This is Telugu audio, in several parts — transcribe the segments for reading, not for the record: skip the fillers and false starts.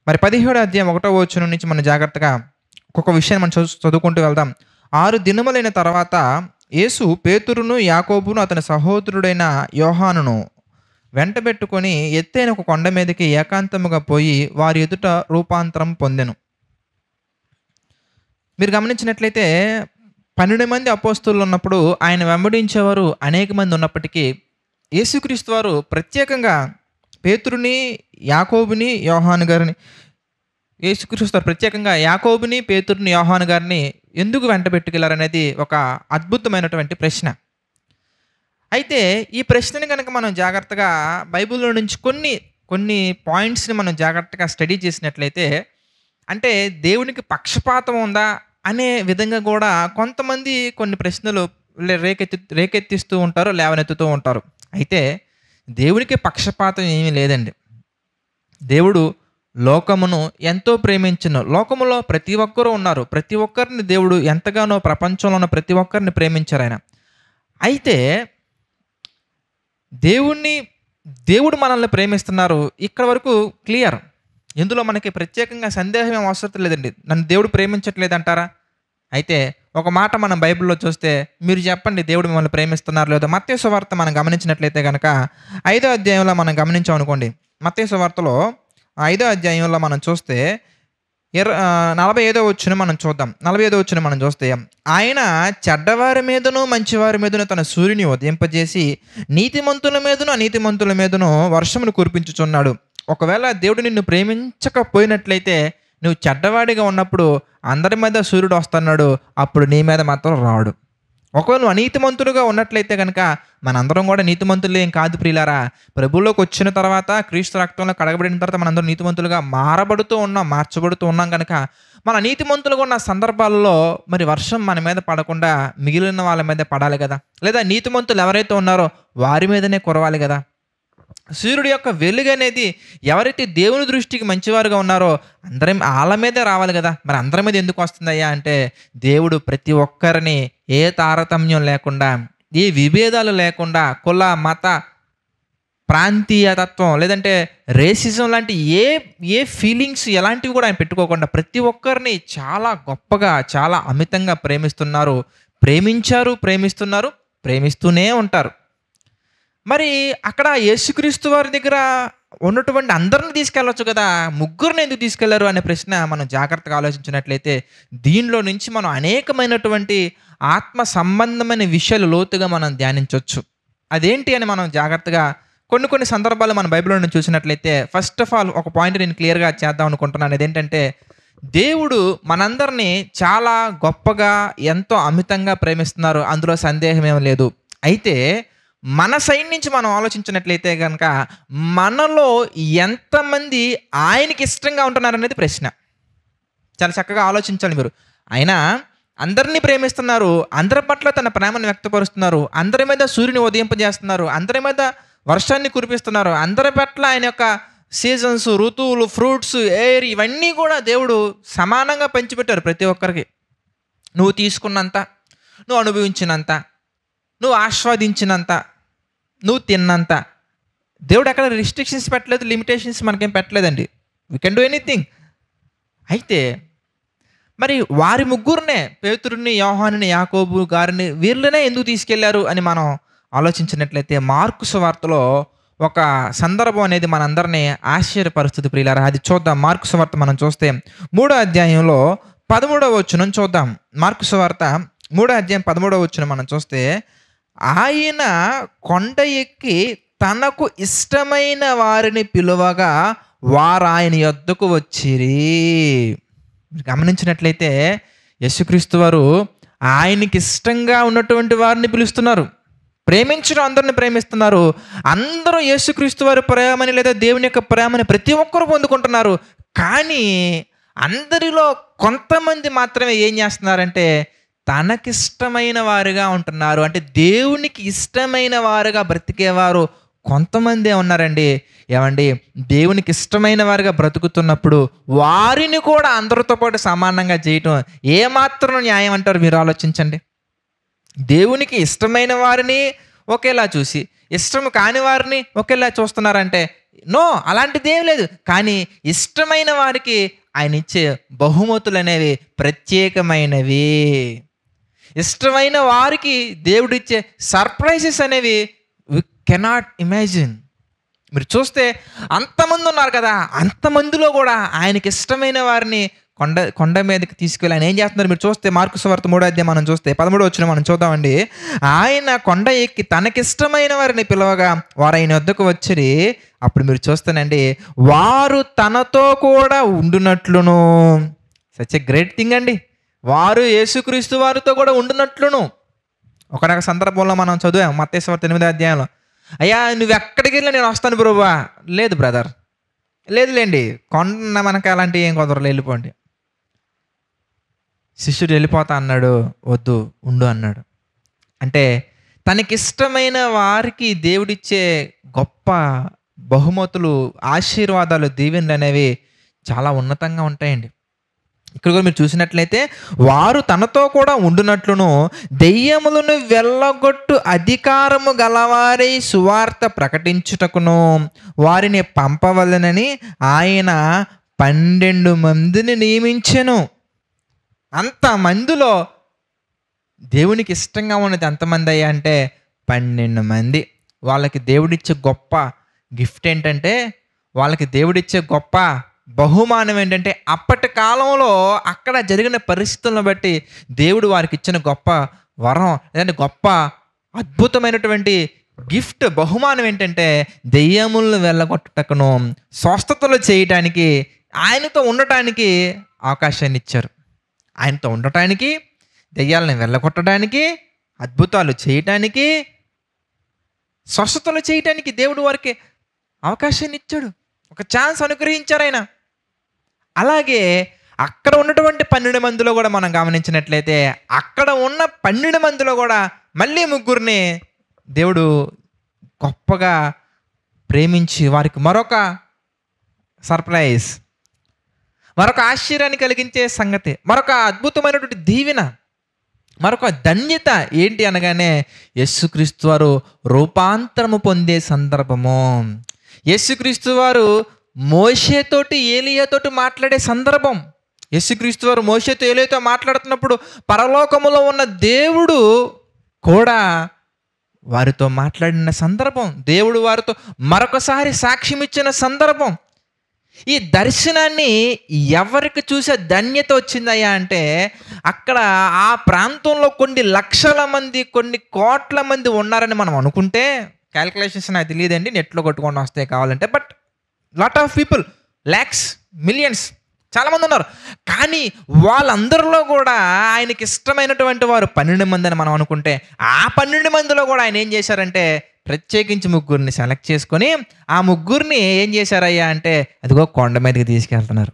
మరి 17వ అధ్యాయం 1వ వచనం నుంచి మనం జాగ్రత్తగా ఒక్కొక్క విషయాన్ని మనం చదువుకుంటూ వెళ్దాం. 6 దినములైన తర్వాత యేసు పేతురును, యాకోబును, అతని సహోదరుడైన యోహానును వెంటబెట్టుకొని ఎత్తైన ఒక కొండ మీదకి ఏకాంతముగా పోయి వారి ఎదుట రూపాంతరం పొందెను. మీరు గమనించినట్లయితే 12 మంది అపోస్తలులు ఉన్నప్పుడు ఆయన వెంబడించేవారు అనేక మంది ఉన్నప్పటికీ యేసుక్రీస్తు వారు ప్రత్యేకంగా పేతురుని, యాకోబుని, యోహాను గారిని యేసుక్రీస్తు వారు ప్రత్యేకంగా యాకోబుని, పేతురుని, యోహాను గారిని ఎందుకు వెంటబెట్టుకెళ్లారనేది ఒక అద్భుతమైనటువంటి ప్రశ్న. అయితే ఈ ప్రశ్నని కనుక మనం జాగ్రత్తగా బైబిల్‌లో నుంచి కొన్ని పాయింట్స్‌ని మనం జాగ్రత్తగా స్టడీ చేసినట్లయితే, అంటే దేవునికి పక్షపాతం ఉందా అనే విధంగా కూడా కొంతమంది కొన్ని ప్రశ్నలు రేకెత్తిస్తూ ఉంటారు, లేవనెత్తుతూ ఉంటారు. అయితే దేవునికి పక్షపాతం ఏమీ లేదండి. దేవుడు లోకమును ఎంతో ప్రేమించెను. లోకములో ప్రతి ఒక్కరు ఉన్నారు. ప్రతి ఒక్కరిని దేవుడు ఎంతగానో ప్రపంచంలో ఉన్న ప్రతి ఒక్కరిని ప్రేమించారాయన. అయితే దేవుడు మనల్ని ప్రేమిస్తున్నారు. ఇక్కడ వరకు క్లియర్. ఇందులో మనకి ప్రత్యేకంగా సందేహం ఏం అవసరం లేదండి. నన్ను దేవుడు ప్రేమించట్లేదంటారా? అయితే ఒక మాట మనం బైబిల్‌లో చూస్తే, మీరు చెప్పండి దేవుడు మిమ్మల్ని ప్రేమిస్తున్నారో లేదో. మత్తయి సువార్త మనం గమనించినట్లయితే గనక 5వ అధ్యాయంలో మనం గమనించామనుకోండి. మత్తయి సువార్తలో 5వ అధ్యాయంలో మనం చూస్తే 45వ వచనం మనం చూద్దాం. 45వ వచనం మనం చూస్తే, ఆయన చెడ్డవారి మీదను మంచివారి మీదను తన సూర్యుని ఉదయింపజేసి నీతిమంతుల మీదను అనీతిమంతుల మీదను వర్షమును కురిపించుచున్నాడు. ఒకవేళ దేవుడు నిన్ను ప్రేమించకపోయినట్లయితే, నువ్వు చెడ్డవాడిగా ఉన్నప్పుడు అందరి మీద సూర్యుడు వస్తున్నాడు, అప్పుడు నీ మీద మాత్రం రాడు. ఒకవేళ నువ్వు అనీతిమంతుడుగా ఉన్నట్లయితే కనుక, మనందరం కూడా నీతిమంతులు ఏం కాదు ప్రియులారా. ప్రభువులోకి వచ్చిన తర్వాత, క్రీస్తు రక్తంలో కడగబడిన తర్వాత మనందరం నీతిమంతులుగా మార్చబడుతూ ఉన్నాం కనుక, మన నీతిమంతులుగా ఉన్న సందర్భాల్లో మరి వర్షం మన మీద పడకుండా మిగిలిన వాళ్ళ మీద పడాలి కదా, లేదా నీతిమంతులు ఎవరైతే ఉన్నారో వారి మీదనే కురవాలి కదా. సూర్యుడి యొక్క వెలుగు అనేది ఎవరైతే దేవుని దృష్టికి మంచివారుగా ఉన్నారో వాళ్ళ మీదే రావాలి కదా. మరి అందరి మీద ఎందుకు వస్తుందయ్యా అంటే, దేవుడు ప్రతి ఒక్కరిని ఏ తారతమ్యం లేకుండా, ఏ విభేదాలు లేకుండా, కుల, మత, ప్రాంతీయ తత్వం లేదంటే రేసిజం లాంటి ఏ ఫీలింగ్స్ ఎలాంటివి కూడా ఆయన పెట్టుకోకుండా ప్రతి ఒక్కరిని చాలా గొప్పగా, చాలా అమితంగా ప్రేమిస్తున్నారు, ప్రేమిస్తున్నారు, ప్రేమిస్తూనే ఉంటారు. మరి అక్కడ యేసుక్రీస్తు వారి దగ్గర ఉన్నటువంటి అందరిని తీసుకెళ్ళొచ్చు కదా, ముగ్గురిని ఎందుకు తీసుకెళ్లారు అనే ప్రశ్న మనం జాగ్రత్తగా ఆలోచించినట్లయితే, దీనిలో నుంచి మనం అనేకమైనటువంటి ఆత్మ సంబంధమైన విషయాలు లోతుగా మనం ధ్యానించవచ్చు. అదేంటి అని మనం జాగ్రత్తగా కొన్ని సందర్భాలు మన బైబిల్లో నుంచి చూసినట్లయితే, ఫస్ట్ ఆఫ్ ఆల్ ఒక పాయింట్ నేను క్లియర్గా చేద్దాం అనుకుంటున్నాను. అదేంటంటే, దేవుడు మనందరినీ చాలా గొప్పగా, ఎంతో అమితంగా ప్రేమిస్తున్నారు, అందులో సందేహం ఏం లేదు. అయితే మన సైడ్ నుంచి మనం ఆలోచించినట్లయితే కనుక, మనలో ఎంతమంది ఆయనకి ఇష్టంగా ఉంటున్నారనేది ప్రశ్న. చాలా చక్కగా ఆలోచించాలి మీరు. ఆయన అందరినీ ప్రేమిస్తున్నారు, అందరి పట్ల తన ప్రేమను వ్యక్తపరుస్తున్నారు, అందరి మీద సూర్యుని ఉదయింపజేస్తున్నారు, అందరి మీద వర్షాన్ని కురిపిస్తున్నారు, అందరి పట్ల ఆయన యొక్క సీజన్స్, ఋతువులు, ఫ్రూట్స్, ఎయిర్ ఇవన్నీ కూడా దేవుడు సమానంగా పంచిపెట్టారు ప్రతి ఒక్కరికి. నువ్వు తీసుకున్నంత, నువ్వు అనుభవించినంత, నువ్వు ఆస్వాదించినంత, నువ్వు తిన్నంత, దేవుడు ఎక్కడ రిస్ట్రిక్షన్స్ పెట్టలేదు, లిమిటేషన్స్ మనకేం పెట్టలేదండి. We can do anything. అయితే మరి వారి ముగ్గురునే, పేతురుని, యోహానుని, యాకోబు గారిని, వీళ్ళనే ఎందుకు తీసుకెళ్లారు అని మనం ఆలోచించినట్లయితే, మార్కు సువార్తలో ఒక సందర్భం అనేది మనందరినీ ఆశ్చర్యపరుస్తుంది ప్రియులారా. అది చూద్దాం. మార్కు సువార్త మనం చూస్తే 3వ అధ్యాయంలో 13వ వచనం చూద్దాం. మార్కు సువార్త 3వ అధ్యాయం 13వ వచనం మనం చూస్తే, ఆయన కొండ ఎక్కి తనకు ఇష్టమైన వారిని పిలువగా వారు ఆయన యొద్దకు వచ్చిరి. గమనించినట్లయితే యేసుక్రీస్తు వారు ఆయనకి ఇష్టంగా ఉన్నటువంటి వారిని పిలుస్తున్నారు, ప్రేమించడం అందరిని ప్రేమిస్తున్నారు. అందరూ యేసుక్రీస్తు వారి ప్రేమని లేదా దేవుని యొక్క ప్రేమని ప్రతి ఒక్కరు పొందుకుంటున్నారు. కానీ అందరిలో కొంతమంది మాత్రమే ఏం చేస్తున్నారంటే, తనకిష్టమైన వారుగా ఉంటున్నారు. అంటే దేవునికి ఇష్టమైన వారుగా బ్రతికేవారు కొంతమందే ఉన్నారండి. ఏమండి, దేవునికి ఇష్టమైన వారుగా బ్రతుకుతున్నప్పుడు వారిని కూడా అందరితో పాటు సమానంగా చేయటం ఏమాత్రం న్యాయం అంటారు? మీరు ఆలోచించండి. దేవునికి ఇష్టమైన వారిని ఒకేలా చూసి ఇష్టం కాని వారిని ఒకేలా చూస్తున్నారంటే నో, అలాంటిది ఏం లేదు. కానీ ఇష్టమైన వారికి ఆయన ఇచ్చే బహుమతులు అనేవి ప్రత్యేకమైనవి. ఇష్టమైన వారికి దేవుడిచ్చే సర్ప్రైజెస్ అనేవి వి కెనాట్ ఇమాజిన్. మీరు చూస్తే అంతమంది ఉన్నారు కదా, అంతమందిలో కూడా ఆయనకి ఇష్టమైన వారిని కొండ మీదకి తీసుకెళ్ళి ఆయన ఏం చేస్తున్నారు మీరు చూస్తే మార్కు సువార్త 3వ అధ్యాయం మనం చూస్తే 13వ వచనం మనం చూద్దామండి. ఆయన కొండ ఎక్కి తనకిష్టమైన వారిని పిలవగా వారు ఆయన వద్దకు వచ్చిరి. అప్పుడు మీరు చూస్తానండి, వారు తనతో కూడా ఉండునట్లును. సచ్ ఎ గ్రేట్ థింగ్ అండి. వారు యేసుక్రీస్తు వారితో కూడా ఉండునట్లును. ఒకనొక సందర్భంలో మనం చదివాం మత్తయి సువార్త 8వ అధ్యాయంలో, అయ్యా నువ్వు ఎక్కడికి వెళ్ళినా నేను వస్తాను ప్రభువా. లేదు బ్రదర్, లేదులేండి, కొండ మనకి అలాంటివి ఏం కుదరలు, వెళ్ళిపోండి. శిష్యుడు వెళ్ళిపోతా అన్నాడు, వద్దు ఉండు అన్నాడు. అంటే తనకిష్టమైన వారికి దేవుడిచ్చే గొప్ప బహుమతులు, ఆశీర్వాదాలు, దీవెనలు అనేవి చాలా ఉన్నతంగా ఉంటాయండి. ఇక్కడ కూడా మీరు చూసినట్లయితే వారు తనతో కూడా ఉండునట్లును దెయ్యములను వెళ్ళగొట్టు అధికారము గలవారై సువార్త ప్రకటించుటకును వారిని పంపవలెనని ఆయన 12 మందిని నియమించెను. అంతమందిలో దేవునికి ఇష్టంగా ఉన్నది ఎంతమంది అయ్యా అంటే 12 మంది. వాళ్ళకి దేవుడిచ్చే గొప్ప గిఫ్ట్ ఏంటంటే, వాళ్ళకి దేవుడిచ్చే గొప్ప బహుమానం ఏంటంటే, అప్పటి కాలంలో అక్కడ జరిగిన పరిస్థితులను బట్టి దేవుడు వారికి ఇచ్చిన గొప్ప వరం, లేదంటే గొప్ప అద్భుతమైనటువంటి గిఫ్ట్, బహుమానం ఏంటంటే దెయ్యములను వెళ్ళగొట్టుటకును స్వస్థతలు చేయటానికి, ఆయనతో ఉండటానికి అవకాశాన్ని ఇచ్చారు. ఆయనతో ఉండటానికి, దెయ్యాలను వెళ్ళగొట్టడానికి, అద్భుతాలు చేయటానికి, స్వస్థతలు చేయటానికి దేవుడు వారికి అవకాశాన్ని ఇచ్చాడు. ఒక ఛాన్స్ అనుగ్రహించారు ఆయన. అలాగే అక్కడ ఉన్నటువంటి 12 మందిలో కూడా మనం గమనించినట్లయితే, అక్కడ ఉన్న 12 మందిలో కూడా మళ్ళీ 3 దేవుడు గొప్పగా ప్రేమించి వారికి మరొక సర్ప్రైజ్, మరొక ఆశ్చర్యాన్ని కలిగించే సంగతి, మరొక అద్భుతమైనటువంటి దీవెన, మరొక ధన్యత ఏంటి అనగానే యేసుక్రీస్తు వారు రూపాంతరము పొందే సందర్భము. యేసుక్రీస్తు వారు మోషేతోటి ఏలీయాతోటి మాట్లాడే సందర్భం. యేసుక్రీస్తు వారు మోషేతో ఏలీయాతో మాట్లాడుతున్నప్పుడు పరలోకములో ఉన్న దేవుడు కూడా వారితో మాట్లాడిన సందర్భం, దేవుడు వారితో మరొకసారి సాక్ష్యం ఇచ్చిన సందర్భం. ఈ దర్శనాన్ని ఎవరికి చూసే ధన్యత వచ్చిందయ్యా అంటే, అక్కడ ఆ ప్రాంతంలో కొన్ని లక్షల మంది, కొన్ని కోట్ల మంది ఉన్నారని మనం అనుకుంటే, క్యాల్కులేషన్స్ నాకు తెలియదండి, నెట్లో కొట్టుకొని వస్తాయి కావాలంటే, but lot of people, lakhs, millions, చాలామంది ఉన్నారు. కానీ వాళ్ళందరిలో కూడా ఆయనకి ఇష్టమైనటువంటి వారు 12 మంది అని మనం అనుకుంటే, ఆ 12 మందిలో కూడా ఆయన ఏం చేశారంటే ప్రత్యేకించి 3 సెలెక్ట్ చేసుకొని ఆ 3 ఏం చేశారయ్యా అంటే అదిగో కొండ మీదకి తీసుకెళ్తున్నారు.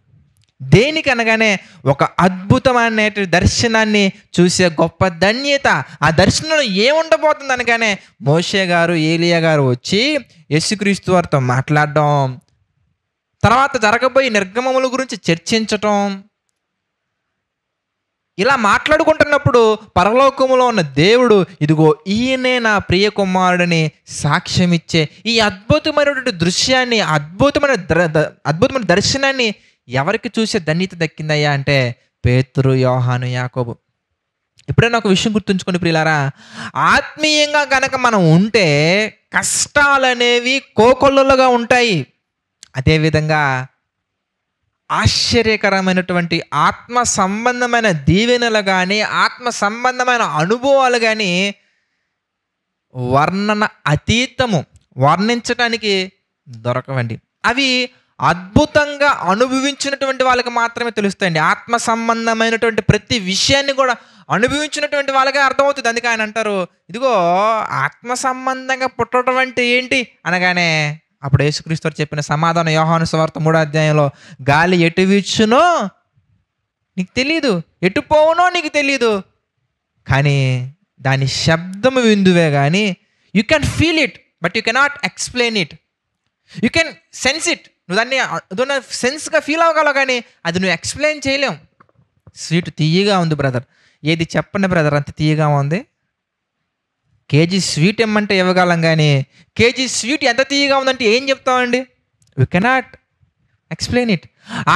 దేనికి అనగానే ఒక అద్భుతమైన దర్శనాన్ని చూసే గొప్ప ధన్యత. ఆ దర్శనంలో ఏముండబోతుంది అనగానే మోషే గారు, ఏలియా గారు వచ్చి యేసుక్రీస్తు వారితో మాట్లాడడం, తర్వాత జరగబోయే నిర్గమముల గురించి చర్చించటం, ఇలా మాట్లాడుకుంటున్నప్పుడు పరలోకములో ఉన్న దేవుడు ఇదిగో ఈయనే నా ప్రియ కుమారుడిని సాక్ష్యం ఇచ్చే ఈ అద్భుతమైనటువంటి దృశ్యాన్ని, అద్భుతమైన దర్శనాన్ని ఎవరికి చూసే ధన్యత దక్కిందయ్యా అంటే పేతురు, యోహాను, యాకోబు. ఎప్పుడైనా ఒక విషయం గుర్తుంచుకోండి ప్రియులారా, ఆత్మీయంగా కనుక మనం ఉంటే కష్టాలనేవి కోకొల్లలుగా ఉంటాయి. అదేవిధంగా ఆశ్చర్యకరమైనటువంటి ఆత్మ సంబంధమైన దీవెనలు కానీ, ఆత్మ సంబంధమైన అనుభవాలు కానీ వర్ణన అతీతము, వర్ణించడానికి దొరకవండి. అవి అద్భుతంగా అనుభవించినటువంటి వాళ్ళకి మాత్రమే తెలుస్తాయండి. ఆత్మ సంబంధమైనటువంటి ప్రతి విషయాన్ని కూడా అనుభవించినటువంటి వాళ్ళకే అర్థమవుతుంది. అందుకే ఆయన అంటారు, ఇదిగో ఆత్మ సంబంధంగా పుట్టడం అంటే ఏంటి అనగానే అప్పుడు యేసుక్రీస్తు చెప్పిన సమాధానం యోహాను సువార్త 3వ అధ్యాయంలో, గాలి ఎటు వీచునో నీకు తెలీదు, ఎటు పోవునో నీకు తెలీదు, కానీ దాని శబ్దము విందువే కానీ you can feel it but you cannot explain it. You can sense it, నువ్వు దాన్ని సెన్స్గా ఫీల్ అవ్వగలవు, కానీ అది నువ్వు ఎక్స్ప్లెయిన్ చేయలేం. స్వీట్ తీయగా ఉంది బ్రదర్, ఏది చెప్పండి బ్రదర్ అంత తీయగా ఉంది. కేజీ స్వీట్ ఇమ్మంటే ఇవ్వగలం కానీ కేజీ స్వీట్ ఎంత తీయగా ఉందంటే ఏం చెప్తామండి? We cannot explain it.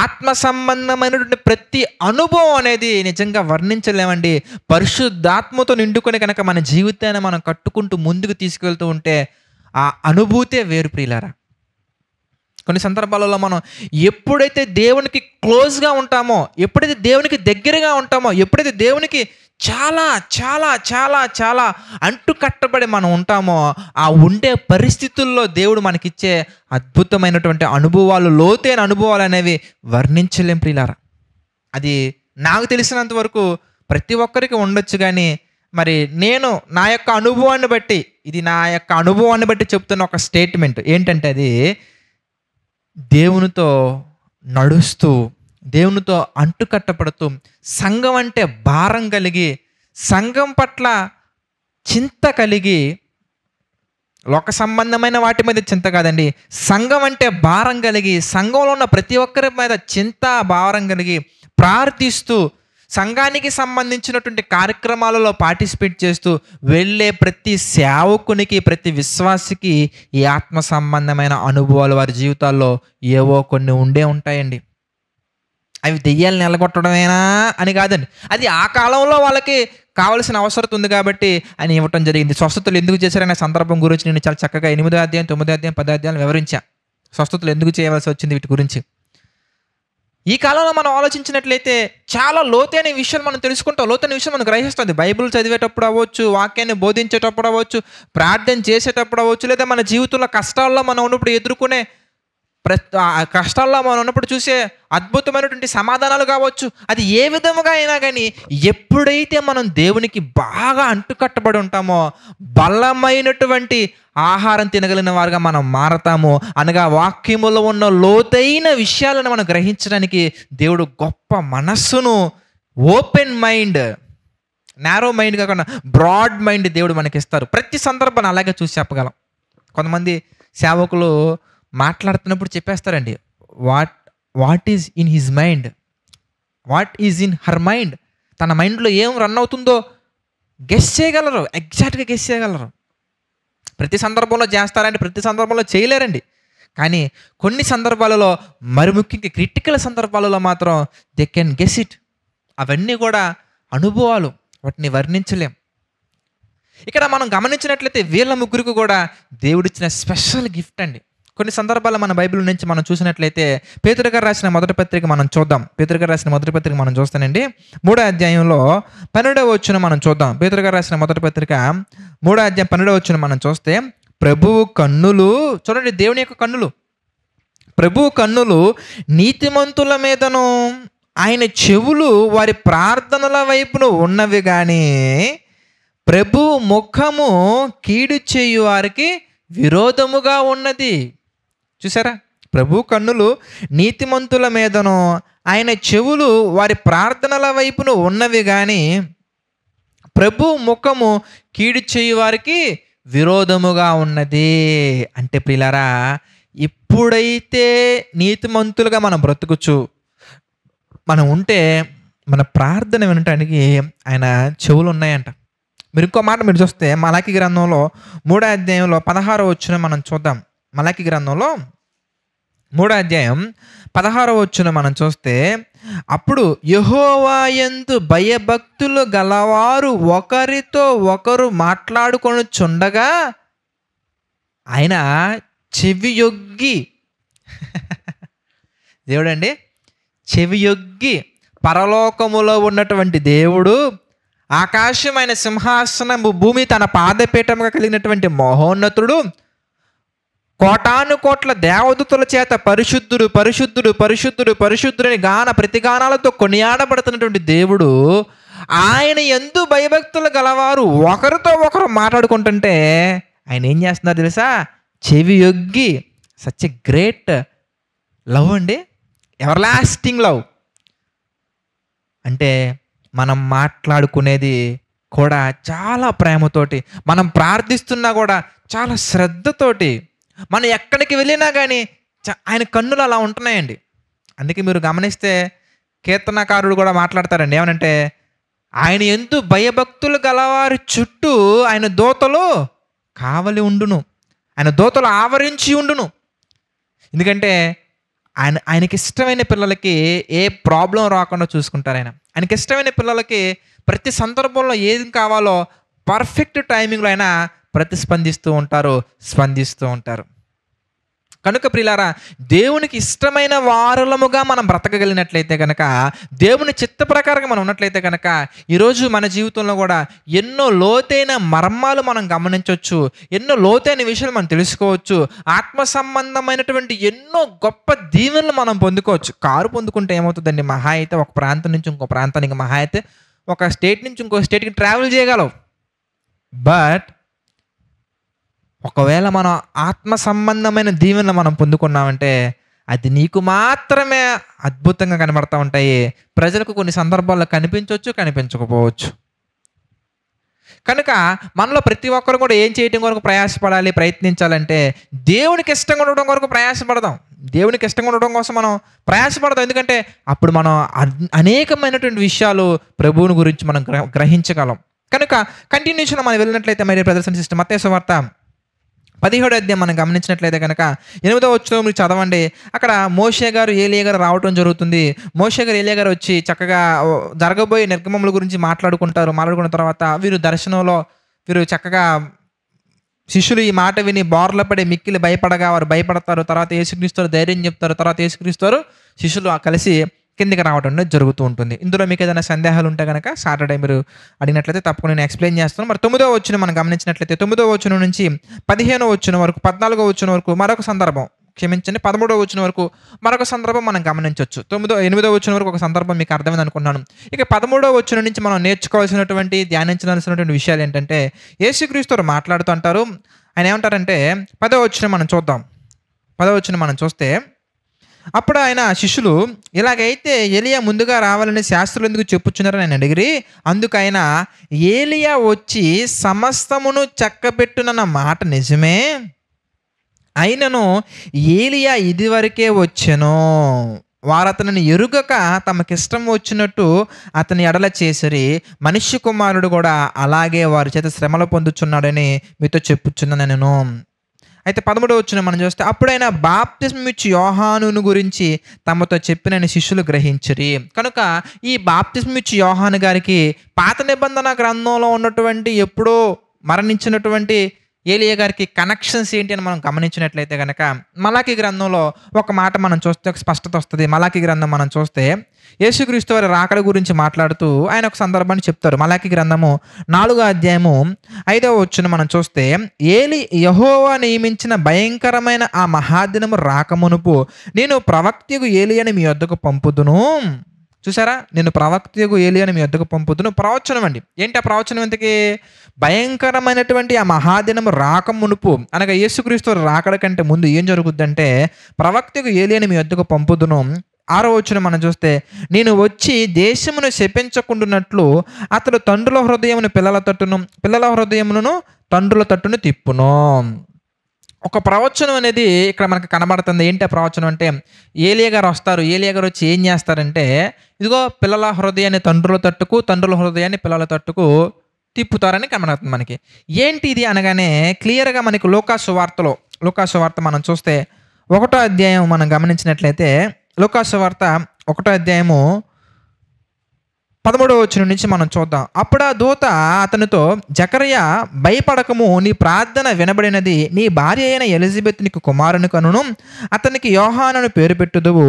ఆత్మ సంబంధమైనటువంటి ప్రతి అనుభవం అనేది నిజంగా వర్ణించలేమండి. పరిశుద్ధాత్మతో నిండుకొని కనుక మన జీవితాన్ని మనం కట్టుకుంటూ ముందుకు తీసుకెళ్తూ ఉంటే ఆ అనుభూతే వేరు ప్రియులారా. కొన్ని సందర్భాలలో మనం ఎప్పుడైతే దేవునికి క్లోజ్గా ఉంటామో, ఎప్పుడైతే దేవునికి దగ్గరగా ఉంటామో, ఎప్పుడైతే దేవునికి చాలా చాలా చాలా చాలా అంటుకట్టబడి మనం ఉంటామో, ఆ ఉండే పరిస్థితుల్లో దేవుడు మనకిచ్చే అద్భుతమైనటువంటి అనుభవాలు, లోతైన అనుభవాలు అనేవి వర్ణించలేం ప్రియులారా. అది నాకు తెలిసినంత వరకు ప్రతి ఒక్కరికి ఉండొచ్చు, కానీ మరి నేను నా యొక్క అనుభవాన్ని బట్టి, ఇది నా యొక్క అనుభవాన్ని బట్టి చెప్తున్న ఒక స్టేట్మెంట్ ఏంటంటే, అది దేవునితో నడుస్తూ, దేవునితో అంటుకట్టపడుతూ, సంఘం అంటే భారం కలిగి, సంఘం పట్ల చింత కలిగి, లోక సంబంధమైన వాటి మీద చింత కాదండి, సంఘం అంటే భారం కలిగి, సంఘంలో ఉన్న ప్రతి ఒక్కరి మీద చింత భారం కలిగి ప్రార్థిస్తూ, సంఘానికి సంబంధించినటువంటి కార్యక్రమాలలో పార్టిసిపేట్ చేస్తూ వెళ్ళే ప్రతి సేవకునికి, ప్రతి విశ్వాసికి ఈ ఆత్మ సంబంధమైన అనుభవాలు వారి జీవితాల్లో ఏవో కొన్ని ఉండే ఉంటాయండి. అవి దెయ్యాలను నిలగొట్టడమేనా అని కాదండి, అది ఆ కాలంలో వాళ్ళకి కావాల్సిన అవసరం ఉంది కాబట్టి ఆయన ఇవ్వటం జరిగింది. స్వస్థతలు ఎందుకు చేశారనే సందర్భం గురించి నేను చాలా చక్కగా 8వ అధ్యాయం, 9వ అధ్యాయం, 10వ అధ్యాయం వివరించా. స్వస్థతలు ఎందుకు చేయవలసి వచ్చింది వీటి గురించి. ఈ కాలంలో మనం ఆలోచించినట్లయితే చాలా లోతైన విషయాలు మనం తెలుసుకుంటాం, లోతైన విషయం మనం గ్రహిస్తుంది. బైబిల్ చదివేటప్పుడు అవ్వచ్చు, వాక్యాన్ని బోధించేటప్పుడు అవ్వచ్చు, ప్రార్థన చేసేటప్పుడు అవ్వచ్చు, లేదా మన జీవితంలో కష్టాల్లో మనం ఉన్నప్పుడు ఎదుర్కొనే కష్టాల్లో మనం ఉన్నప్పుడు చూసే అద్భుతమైనటువంటి సమాధానాలు కావచ్చు, అది ఏ విధముగా అయినా కానీ ఎప్పుడైతే మనం దేవునికి బాగా అంటుకట్టబడి ఉంటామో బలమైనటువంటి ఆహారం తినగలిగిన వారుగా మనం మారతాము. అనగా వాక్యములో ఉన్న లోతైన విషయాలను మనం గ్రహించడానికి దేవుడు గొప్ప మనస్సును, ఓపెన్ మైండ్, నారో మైండ్ కాకుండా బ్రాడ్ మైండ్ దేవుడు మనకి ఇస్తారు. ప్రతి సందర్భాన్ని అలాగే చూసి చెప్పగలం. కొంతమంది సేవకులు మాట్లాడుతున్నప్పుడు చెప్పేస్తారండి, what is in his mind, what is in her mind. తన మైండ్లో ఏం రన్ అవుతుందో గెస్ చేయగలరు, ఎగ్జాక్ట్గా గెస్ చేయగలరు. ప్రతి సందర్భంలో చేస్తారండి, ప్రతి సందర్భంలో చేయలేరండి. కానీ కొన్ని సందర్భాలలో, మరి ముఖ్యంగా క్రిటికల్ సందర్భాలలో మాత్రం దే కెన్ గెస్ ఇట్. అవన్నీ కూడా అనుభవాలు, వాటిని వర్ణించలేం. ఇక్కడ మనం గమనించినట్లయితే వీళ్ళ ముగ్గురికి కూడా దేవుడిచ్చిన స్పెషల్ గిఫ్ట్ అండి. కొన్ని సందర్భాల్లో మన బైబిల్ నుంచి మనం చూసినట్లయితే పేతురు గారు రాసిన మొదటి పత్రిక మనం చూద్దాం. పేతురు గారు రాసిన మొదటి పత్రిక మనం చూస్తానండి. 3వ అధ్యాయంలో 12వ వచనం మనం చూద్దాం. పేతురు గారు రాసిన మొదటి పత్రిక 3వ అధ్యాయం 12వ వచనం మనం చూస్తే, ప్రభువు కన్నులు, చూడండి దేవుని యొక్క కన్నులు, ప్రభువు కన్నులు నీతిమంతుల మీదను, ఆయన చెవులు వారి ప్రార్థనల వైపును ఉన్నవి కానీ ప్రభువు ముఖము కీడు చేయు వారికి విరోధముగా ఉన్నది. చూసారా, ప్రభు కన్నులు నీతిమంతుల మీదను, ఆయన చెవులు వారి ప్రార్థనల వైపును ఉన్నవి కానీ ప్రభు ముఖము కీడు చేయు వారికి విరోధముగా ఉన్నది. అంటే ప్రియులారా, ఎప్పుడైతే నీతిమంతులుగా మనం బ్రతుకుచు మనం ఉంటే మన ప్రార్థన వినటానికి ఆయన చెవులు ఉన్నాయంట. మీరు ఇంకో మాట మీరు చూస్తే మలాకి గ్రంథంలో 3వ అధ్యాయంలో 16వ వచనం మనం చూద్దాం. మలాకి గ్రంథంలో 3వ అధ్యాయం 16వ వచనం మనం చూస్తే, అప్పుడు యెహోవా యందు భయభక్తులు గలవారు ఒకరితో ఒకరు మాట్లాడుకొనుచుండగా ఆయన చెవియొగ్గి దేవుడండి, చెవియొగ్గి, పరలోకములో ఉన్నటువంటి దేవుడు, ఆకాశమైన సింహాసనము, భూమి తన పాదపీఠముగా కలిగినటువంటి మహోన్నతుడు, కోటాను కోట్ల దేవదూతల చేత పరిశుద్ధుడు పరిశుద్ధుడు పరిశుద్ధుడు పరిశుద్ధుడని ప్రతిగానాలతో కొనియాడబడుతున్నటువంటి దేవుడు, ఆయన యందు భయభక్తులు గలవారు ఒకరితో ఒకరు మాట్లాడుకుంటుంటే ఆయన ఏం చేస్తున్నారు తెలుసా? చెవి యొగ్గి. సచ్ ఎ గ్రేట్ లవ్ అండి, ఎవర్ లాస్టింగ్ లవ్. అంటే మనం మాట్లాడుకునేది కూడా చాలా ప్రేమతోటి, మనం ప్రార్థిస్తున్నా కూడా చాలా శ్రద్ధతోటి, మనం ఎక్కడికి వెళ్ళినా కానీ ఆయన కన్నులు అలా ఉంటున్నాయండి. అందుకే మీరు గమనిస్తే కీర్తనకారుడు కూడా మాట్లాడతారండి, ఏమనంటే ఆయన యందు భయభక్తులు గలవారి చుట్టూ ఆయన దూతలు కావలి ఉండును, ఆయన దూతలు ఆవరించి ఉండును. ఎందుకంటే ఆయనకి ఇష్టమైన పిల్లలకి ఏ ప్రాబ్లం రాకుండా చూసుకుంటారు. ఆయనకి ఇష్టమైన పిల్లలకి ప్రతి సందర్భంలో ఏది కావాలో పర్ఫెక్ట్ టైమింగ్లో ఆయన స్పందిస్తూ ఉంటారు. కనుక ప్రియులారా, దేవునికి ఇష్టమైన వారలముగా మనం బ్రతకగలిగినట్లయితే కనుక, దేవుని చిత్త ప్రకారంగా మనం ఉన్నట్లయితే కనుక, ఈరోజు మన జీవితంలో కూడా ఎన్నో లోతైన మర్మాలు మనం గమనించవచ్చు, ఎన్నో లోతైన విషయాలు మనం తెలుసుకోవచ్చు, ఆత్మ సంబంధమైనటువంటి ఎన్నో గొప్ప దీవెనలు మనం పొందుకోవచ్చు. కారు పొందుకుంటే ఏమవుతుందండి, మహా అయితే ఒక ప్రాంతం నుంచి ఇంకో ప్రాంతానికి, మహా అయితే ఒక స్టేట్ నుంచి ఇంకో స్టేట్కి ట్రావెల్ చేయగలవు. బట్ ఒకవేళ మనం ఆత్మ సంబంధమైన దీవెనలు మనం పొందుకున్నామంటే అది నీకు మాత్రమే అద్భుతంగా కనబడతా ఉంటాయి. ప్రజలకు కొన్ని సందర్భాల్లో కనిపించవచ్చు, కనిపించకపోవచ్చు. కనుక మనలో ప్రతి ఒక్కరు కూడా ఏం చేయడం కొరకు ప్రయత్నించాలంటే దేవునికి ఇష్టంగా ఉండడం కొరకు ప్రయాసపడదాం. దేవునికి ఇష్టంగా ఉండడం కోసం మనం ప్రయాసపడదాం. ఎందుకంటే అప్పుడు మనం అనేకమైనటువంటి విషయాలు ప్రభువుని గురించి మనం గ్రహించగలం. కనుక కంటిన్యూషన్ మనం వెళ్ళినట్లయితే మరి బ్రదర్స్ అండ్ సిస్టర్స్, మత్తయి సువార్త 17వ అధ్యాయం మనం గమనించినట్లయితే కనుక 8వ వచనం మీరు చదవండి. అక్కడ మోషే గారు, ఏలియా గారు రావటం జరుగుతుంది. మోషే గారు, ఏలియా గారు వచ్చి చక్కగా జరగబోయే నిర్గమముల గురించి మాట్లాడుకున్న తర్వాత వీరు దర్శనంలో చక్కగా శిష్యులు ఈ మాట విని బోర్ల పడి మిక్కిలి భయపడగా వారు భయపడతారు. తర్వాత యేసుక్రీస్తు ధైర్యం చెప్తారు. తర్వాత యేసుక్రీస్తు శిష్యులు కలిసి కిందికి రావడం అనేది జరుగుతూ ఉంటుంది. ఇందులో మీకు ఏదైనా సందేహాలు ఉంటే కనుక సాటర్డే మీరు అడిగినట్లయితే తప్పకుండా నేను ఎక్స్ప్లెయిన్ చేస్తాను. మరి 9వ వచనం మనం గమనించినట్లయితే 9వ వచనం నుంచి 15వ వచనం వరకు, 14వ వచనం వరకు మరొక సందర్భం, క్షమించండి 13వ వచనం వరకు మరొక సందర్భం మనం గమనించవచ్చు. 8వ వచనం వరకు ఒక సందర్భం మీకు అర్థమైంది అనుకున్నాను. ఇక 13వ వచనం నుంచి మనం నేర్చుకోవాల్సినటువంటి, ధ్యానించాల్సినటువంటి విషయాలు ఏంటంటే, యేసుక్రీస్తు మాట్లాడుతూ అంటారు. ఆయన ఏమంటారంటే 10వ వచనం మనం చూద్దాం. 10వ వచనం మనం చూస్తే, అప్పుడు ఆయన శిష్యులు, ఇలాగైతే ఏలియా ముందుగా రావాలని శాస్త్రులు ఎందుకు చెప్పుచున్నారని ఆయన అడిగిరి. అందుకు ఆయన, ఏలియా వచ్చి సమస్తమును చక్కబెట్టునన్న మాట నిజమే, అయినను ఏలియా ఇదివరకే వచ్చెను, వారు అతనిని ఎరుగక తమకిష్టం వచ్చినట్టు అతని ఎడల చేసిరి. మనుష్య కుమారుడు కూడా అలాగే వారి చేత శ్రమలు పొందుచున్నాడని మీతో చెప్పుచున్నాను నేను. అయితే 13వ వచనం మనం చూస్తే, అప్పుడైనా బాప్తిస్మం ఇచ్చి యోహానును గురించి తమతో చెప్పినని శిష్యులు గ్రహించిరి. కనుక ఈ బాప్తిస్మం ఇచ్చి యోహాను గారికి పాత నిబంధన గ్రంథంలో ఉన్నటువంటి ఎప్పుడో మరణించినటువంటి ఏలియా గారికి కనెక్షన్స్ ఏంటి అని మనం గమనించినట్లయితే కనుక, మలాకీ గ్రంథంలో ఒక మాట మనం చూస్తే ఒక స్పష్టత వస్తుంది. మలాకీ గ్రంథం మనం చూస్తే యేసుక్రీస్తు వారి రాకడ గురించి మాట్లాడుతూ ఆయన ఒక సందర్భాన్ని చెప్తారు. మలాకీ గ్రంథము 4వ అధ్యాయము 5వ వచనం మనం చూస్తే, యెహోవా నియమించిన భయంకరమైన ఆ మహాదినము రాకమునుపు నేను ప్రవక్తయగు ఏలియాని మీ వద్దకు పంపుదును. చూసారా, నేను ప్రవక్తయగు ఏలియాని మీ వద్దకు పంపుదును. ప్రవచనం అండి. ఏంటి ఆ ప్రవచనం? ఇంతకీ భయంకరమైనటువంటి ఆ మహాదినము రాకమునుపు, అనగా యేసుక్రీస్తు రాకడ కంటే ముందు ఏం జరుగుద్దంటే, ప్రవక్తయగు ఏలియాని మీ వద్దకు పంపుదును. 6వ వచనం మనం చూస్తే, నేను వచ్చి దేశమును శపించకుండునట్లు అతడు తండ్రుల హృదయమును పిల్లల హృదయములను తండ్రుల తట్టును తిప్పును. ఒక ప్రవచనం అనేది ఇక్కడ మనకు కనబడుతుంది. ఏంటి ఆ ప్రవచనం అంటే, ఏలియా గారు వస్తారు. ఏలియా గారు వచ్చి ఏం చేస్తారంటే, ఇదిగో పిల్లల హృదయాన్ని తండ్రుల తట్టుకు, తండ్రుల హృదయాన్ని పిల్లల తట్టుకు తిప్పుతారని కనబడుతుంది మనకి. ఏంటి ఇది అనగానే క్లియర్గా మనకి లూకాసు వార్త మనం చూస్తే 1వ అధ్యాయం మనం గమనించినట్లయితే, లూకాసు వార్త 1వ అధ్యాయము 13వ వచనం నుంచి మనం చూద్దాం. అప్పుడు ఆ దూత అతనితో, జకరియా భయపడకము, నీ ప్రార్థన వినబడినది, నీ భార్య అయిన ఎలిజబెత్ నీకు కుమారుని కనును, అతనికి యోహానును పేరు పెట్టుదువు.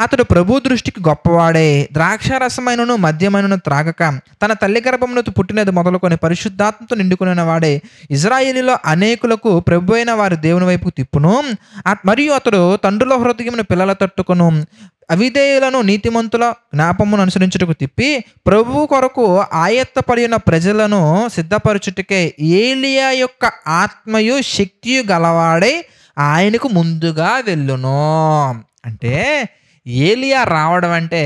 అతడు ప్రభు దృష్టికి గొప్పవాడే, ద్రాక్షారసమైనను మద్యమైనను త్రాగక తన తల్లి గర్భమును పుట్టినది మొదలుకొని పరిశుద్ధాత్మతో నిండుకున్న వాడే, ఇజ్రాయేలీలో అనేకులకు ప్రభు అయిన వారి దేవుని వైపుకు తిప్పును. మరియు అతడు తండ్రుల హృదయమును పిల్లల తట్టుకును, అవిధేయులను నీతిమంతుల జ్ఞాపమును అనుసరించుటకు తిప్పి ప్రభువు కొరకు ఆయత్తపడిన ప్రజలను సిద్ధపరచుటకే ఏలియా యొక్క ఆత్మయు శక్తియు గలవాడై ఆయనకు ముందుగా వెళ్ళును. అంటే ఏలియా రావడం అంటే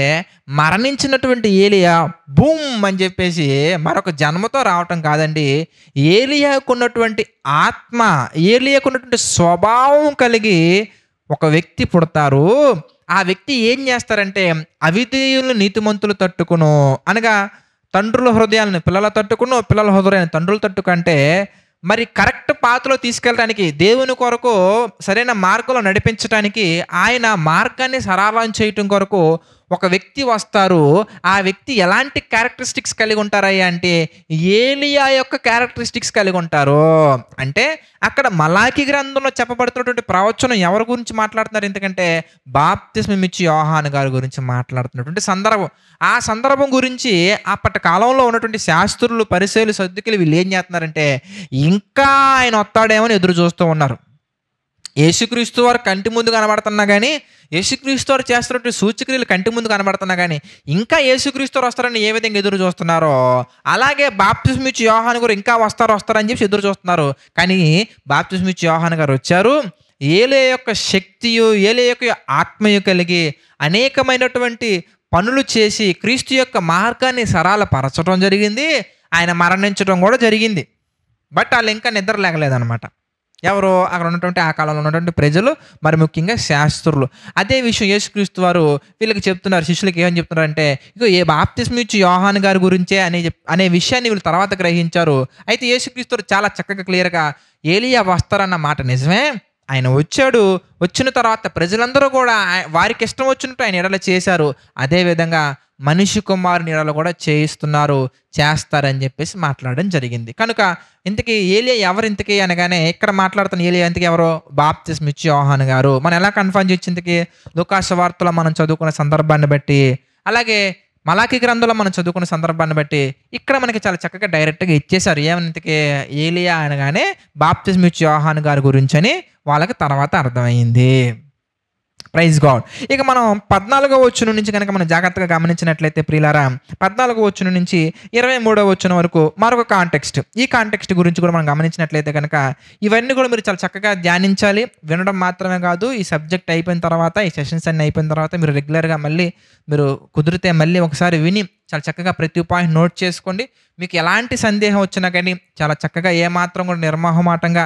మరణించినటువంటి ఏలియా బూమ్ అని చెప్పేసి మరొక జన్మతో రావటం కాదండి. ఏలియాకున్నటువంటి ఆత్మ, ఏలియాకున్నటువంటి స్వభావం కలిగి ఒక వ్యక్తి పుడతారు. ఆ వ్యక్తి ఏం చేస్తారంటే, అవిధేయులను నీతిమంతులు తట్టుకును, అనగా తండ్రుల హృదయాలను పిల్లల తట్టుకును, పిల్లల హృదయాన్ని తండ్రుల తట్టు కంటే మరి కరెక్ట్ పాత్రలో తీసుకెళ్ళడానికి, దేవుని కొరకు సరైన మార్గంలో నడిపించడానికి, ఆయన మార్గాన్ని సరళం చేయటం కొరకు ఒక వ్యక్తి వస్తారు. ఆ వ్యక్తి ఎలాంటి క్యారెక్టరిస్టిక్స్ కలిగి ఉంటారయ్యా అంటే, ఏలియా యొక్క క్యారెక్టరిస్టిక్స్ కలిగి ఉంటారు. అంటే అక్కడ మలాకి గ్రంథంలో చెప్పబడుతున్నటువంటి ప్రవచనం ఎవరి గురించి మాట్లాడుతున్నారు? ఎందుకంటే బాప్తిస్మం ఇచ్చి యోహాను గారి గురించి మాట్లాడుతున్నటువంటి సందర్భం. ఆ సందర్భం గురించి అప్పటి కాలంలో ఉన్నటువంటి శాస్త్రులు, పరిసయ్యులు, సద్దుకులు వీళ్ళు ఏం చేస్తున్నారంటే, ఇంకా ఆయన వస్తాడేమో అని ఎదురు చూస్తూ ఉన్నారు. యేసుక్రీస్తు వారు కంటి ముందు కనబడుతున్నా కానీ, యేసుక్రీస్తు వారు చేస్తున్నటువంటి సూచక్రియలు కంటి ముందు కనబడుతున్నా కానీ, ఇంకా యేసుక్రీస్తు వారు వస్తారని ఏ విధంగా ఎదురు చూస్తున్నారో, అలాగే బాప్తిస్మం ఇచ్చి యోహాను గారు ఇంకా వస్తారని చెప్పి ఎదురు చూస్తున్నారు. కానీ బాప్తిస్మం ఇచ్చి యోహాను గారు వచ్చారు. ఏలియా యొక్క శక్తియు, ఏలియా యొక్క ఆత్మయు కలిగి అనేకమైనటువంటి పనులు చేసి క్రీస్తు యొక్క మార్గాన్ని సరళపరచడం జరిగింది. ఆయన మరణించడం కూడా జరిగింది. బట్ వాళ్ళు ఇంకా నిద్ర లేగలేదన్నమాట. ఎవరు? అక్కడ ఉన్నటువంటి ఆ కాలంలో ఉన్నటువంటి ప్రజలు, మరి ముఖ్యంగా శాస్త్రులు. అదే విషయం యేసుక్రీస్తు వారు వీళ్ళకి చెప్తున్నారు. శిష్యులకి ఏమని చెప్తున్నారంటే, ఇగో ఏ బాప్తిస్మం ఇచ్చి యోహాను గారి గురించే అనే విషయాన్ని వీళ్ళు తర్వాత గ్రహించారు. అయితే యేసుక్రీస్తు వారు చాలా చక్కగా క్లియర్గా, ఏలియా వస్తారన్న మాట నిజమే, ఆయన వచ్చాడు. వచ్చిన తర్వాత ప్రజలందరూ కూడా వారికి ఇష్టం వచ్చినట్టు ఆయన ఎడల చేశారు. అదేవిధంగా మనిషి కుమారుని ఎడల కూడా చేస్తారని చెప్పేసి మాట్లాడడం జరిగింది. కనుక ఇంతకీ ఏలియా ఎవరు ఇంతకీ అనగానే, ఇక్కడ మాట్లాడుతున్న ఏలియా ఇంతకీ ఎవరో? బాప్తిస్మం ఇచ్చి యోహాను గారు. మనం ఎలా కన్ఫర్మ్ చేయొచ్చు? ఇంతకీ లూకాసు వార్తలో మనం చదువుకున్న సందర్భాన్ని బట్టి, అలాగే మలాకి గ్రంథంలో మనం చదువుకున్న సందర్భాన్ని బట్టి ఇక్కడ మనకి చాలా చక్కగా డైరెక్ట్గా ఇచ్చేశారు. ఏమని? ఇంతకీ ఏలియా అనగానే బాప్తిస్మం ఇచ్చి యోహాను గారి గురించి అని వాళ్ళకి తర్వాత అర్థమైంది. Praise God. ఇక మనం 14వ వచనం నుంచి కనుక మనం జాగ్రత్తగా గమనించినట్లయితే ప్రియులారా, 14వ వచనం నుంచి 23వ వచనం వరకు మరొక కాంటెక్స్ట్. ఈ కాంటెక్స్ట్ గురించి కూడా మనం గమనించినట్లయితే కనుక ఇవన్నీ కూడా మీరు చాలా చక్కగా ధ్యానించాలి. వినడం మాత్రమే కాదు, ఈ సబ్జెక్ట్ అయిపోయిన తర్వాత, ఈ సెషన్స్ అన్నీ అయిపోయిన తర్వాత మీరు రెగ్యులర్గా మళ్ళీ మీరు కుదిరితే మళ్ళీ ఒకసారి విని చాలా చక్కగా ప్రతి పాయింట్ నోట్ చేసుకోండి. మీకు ఎలాంటి సందేహం వచ్చినా కానీ చాలా చక్కగా ఏమాత్రం కూడా నిర్మోహమాటంగా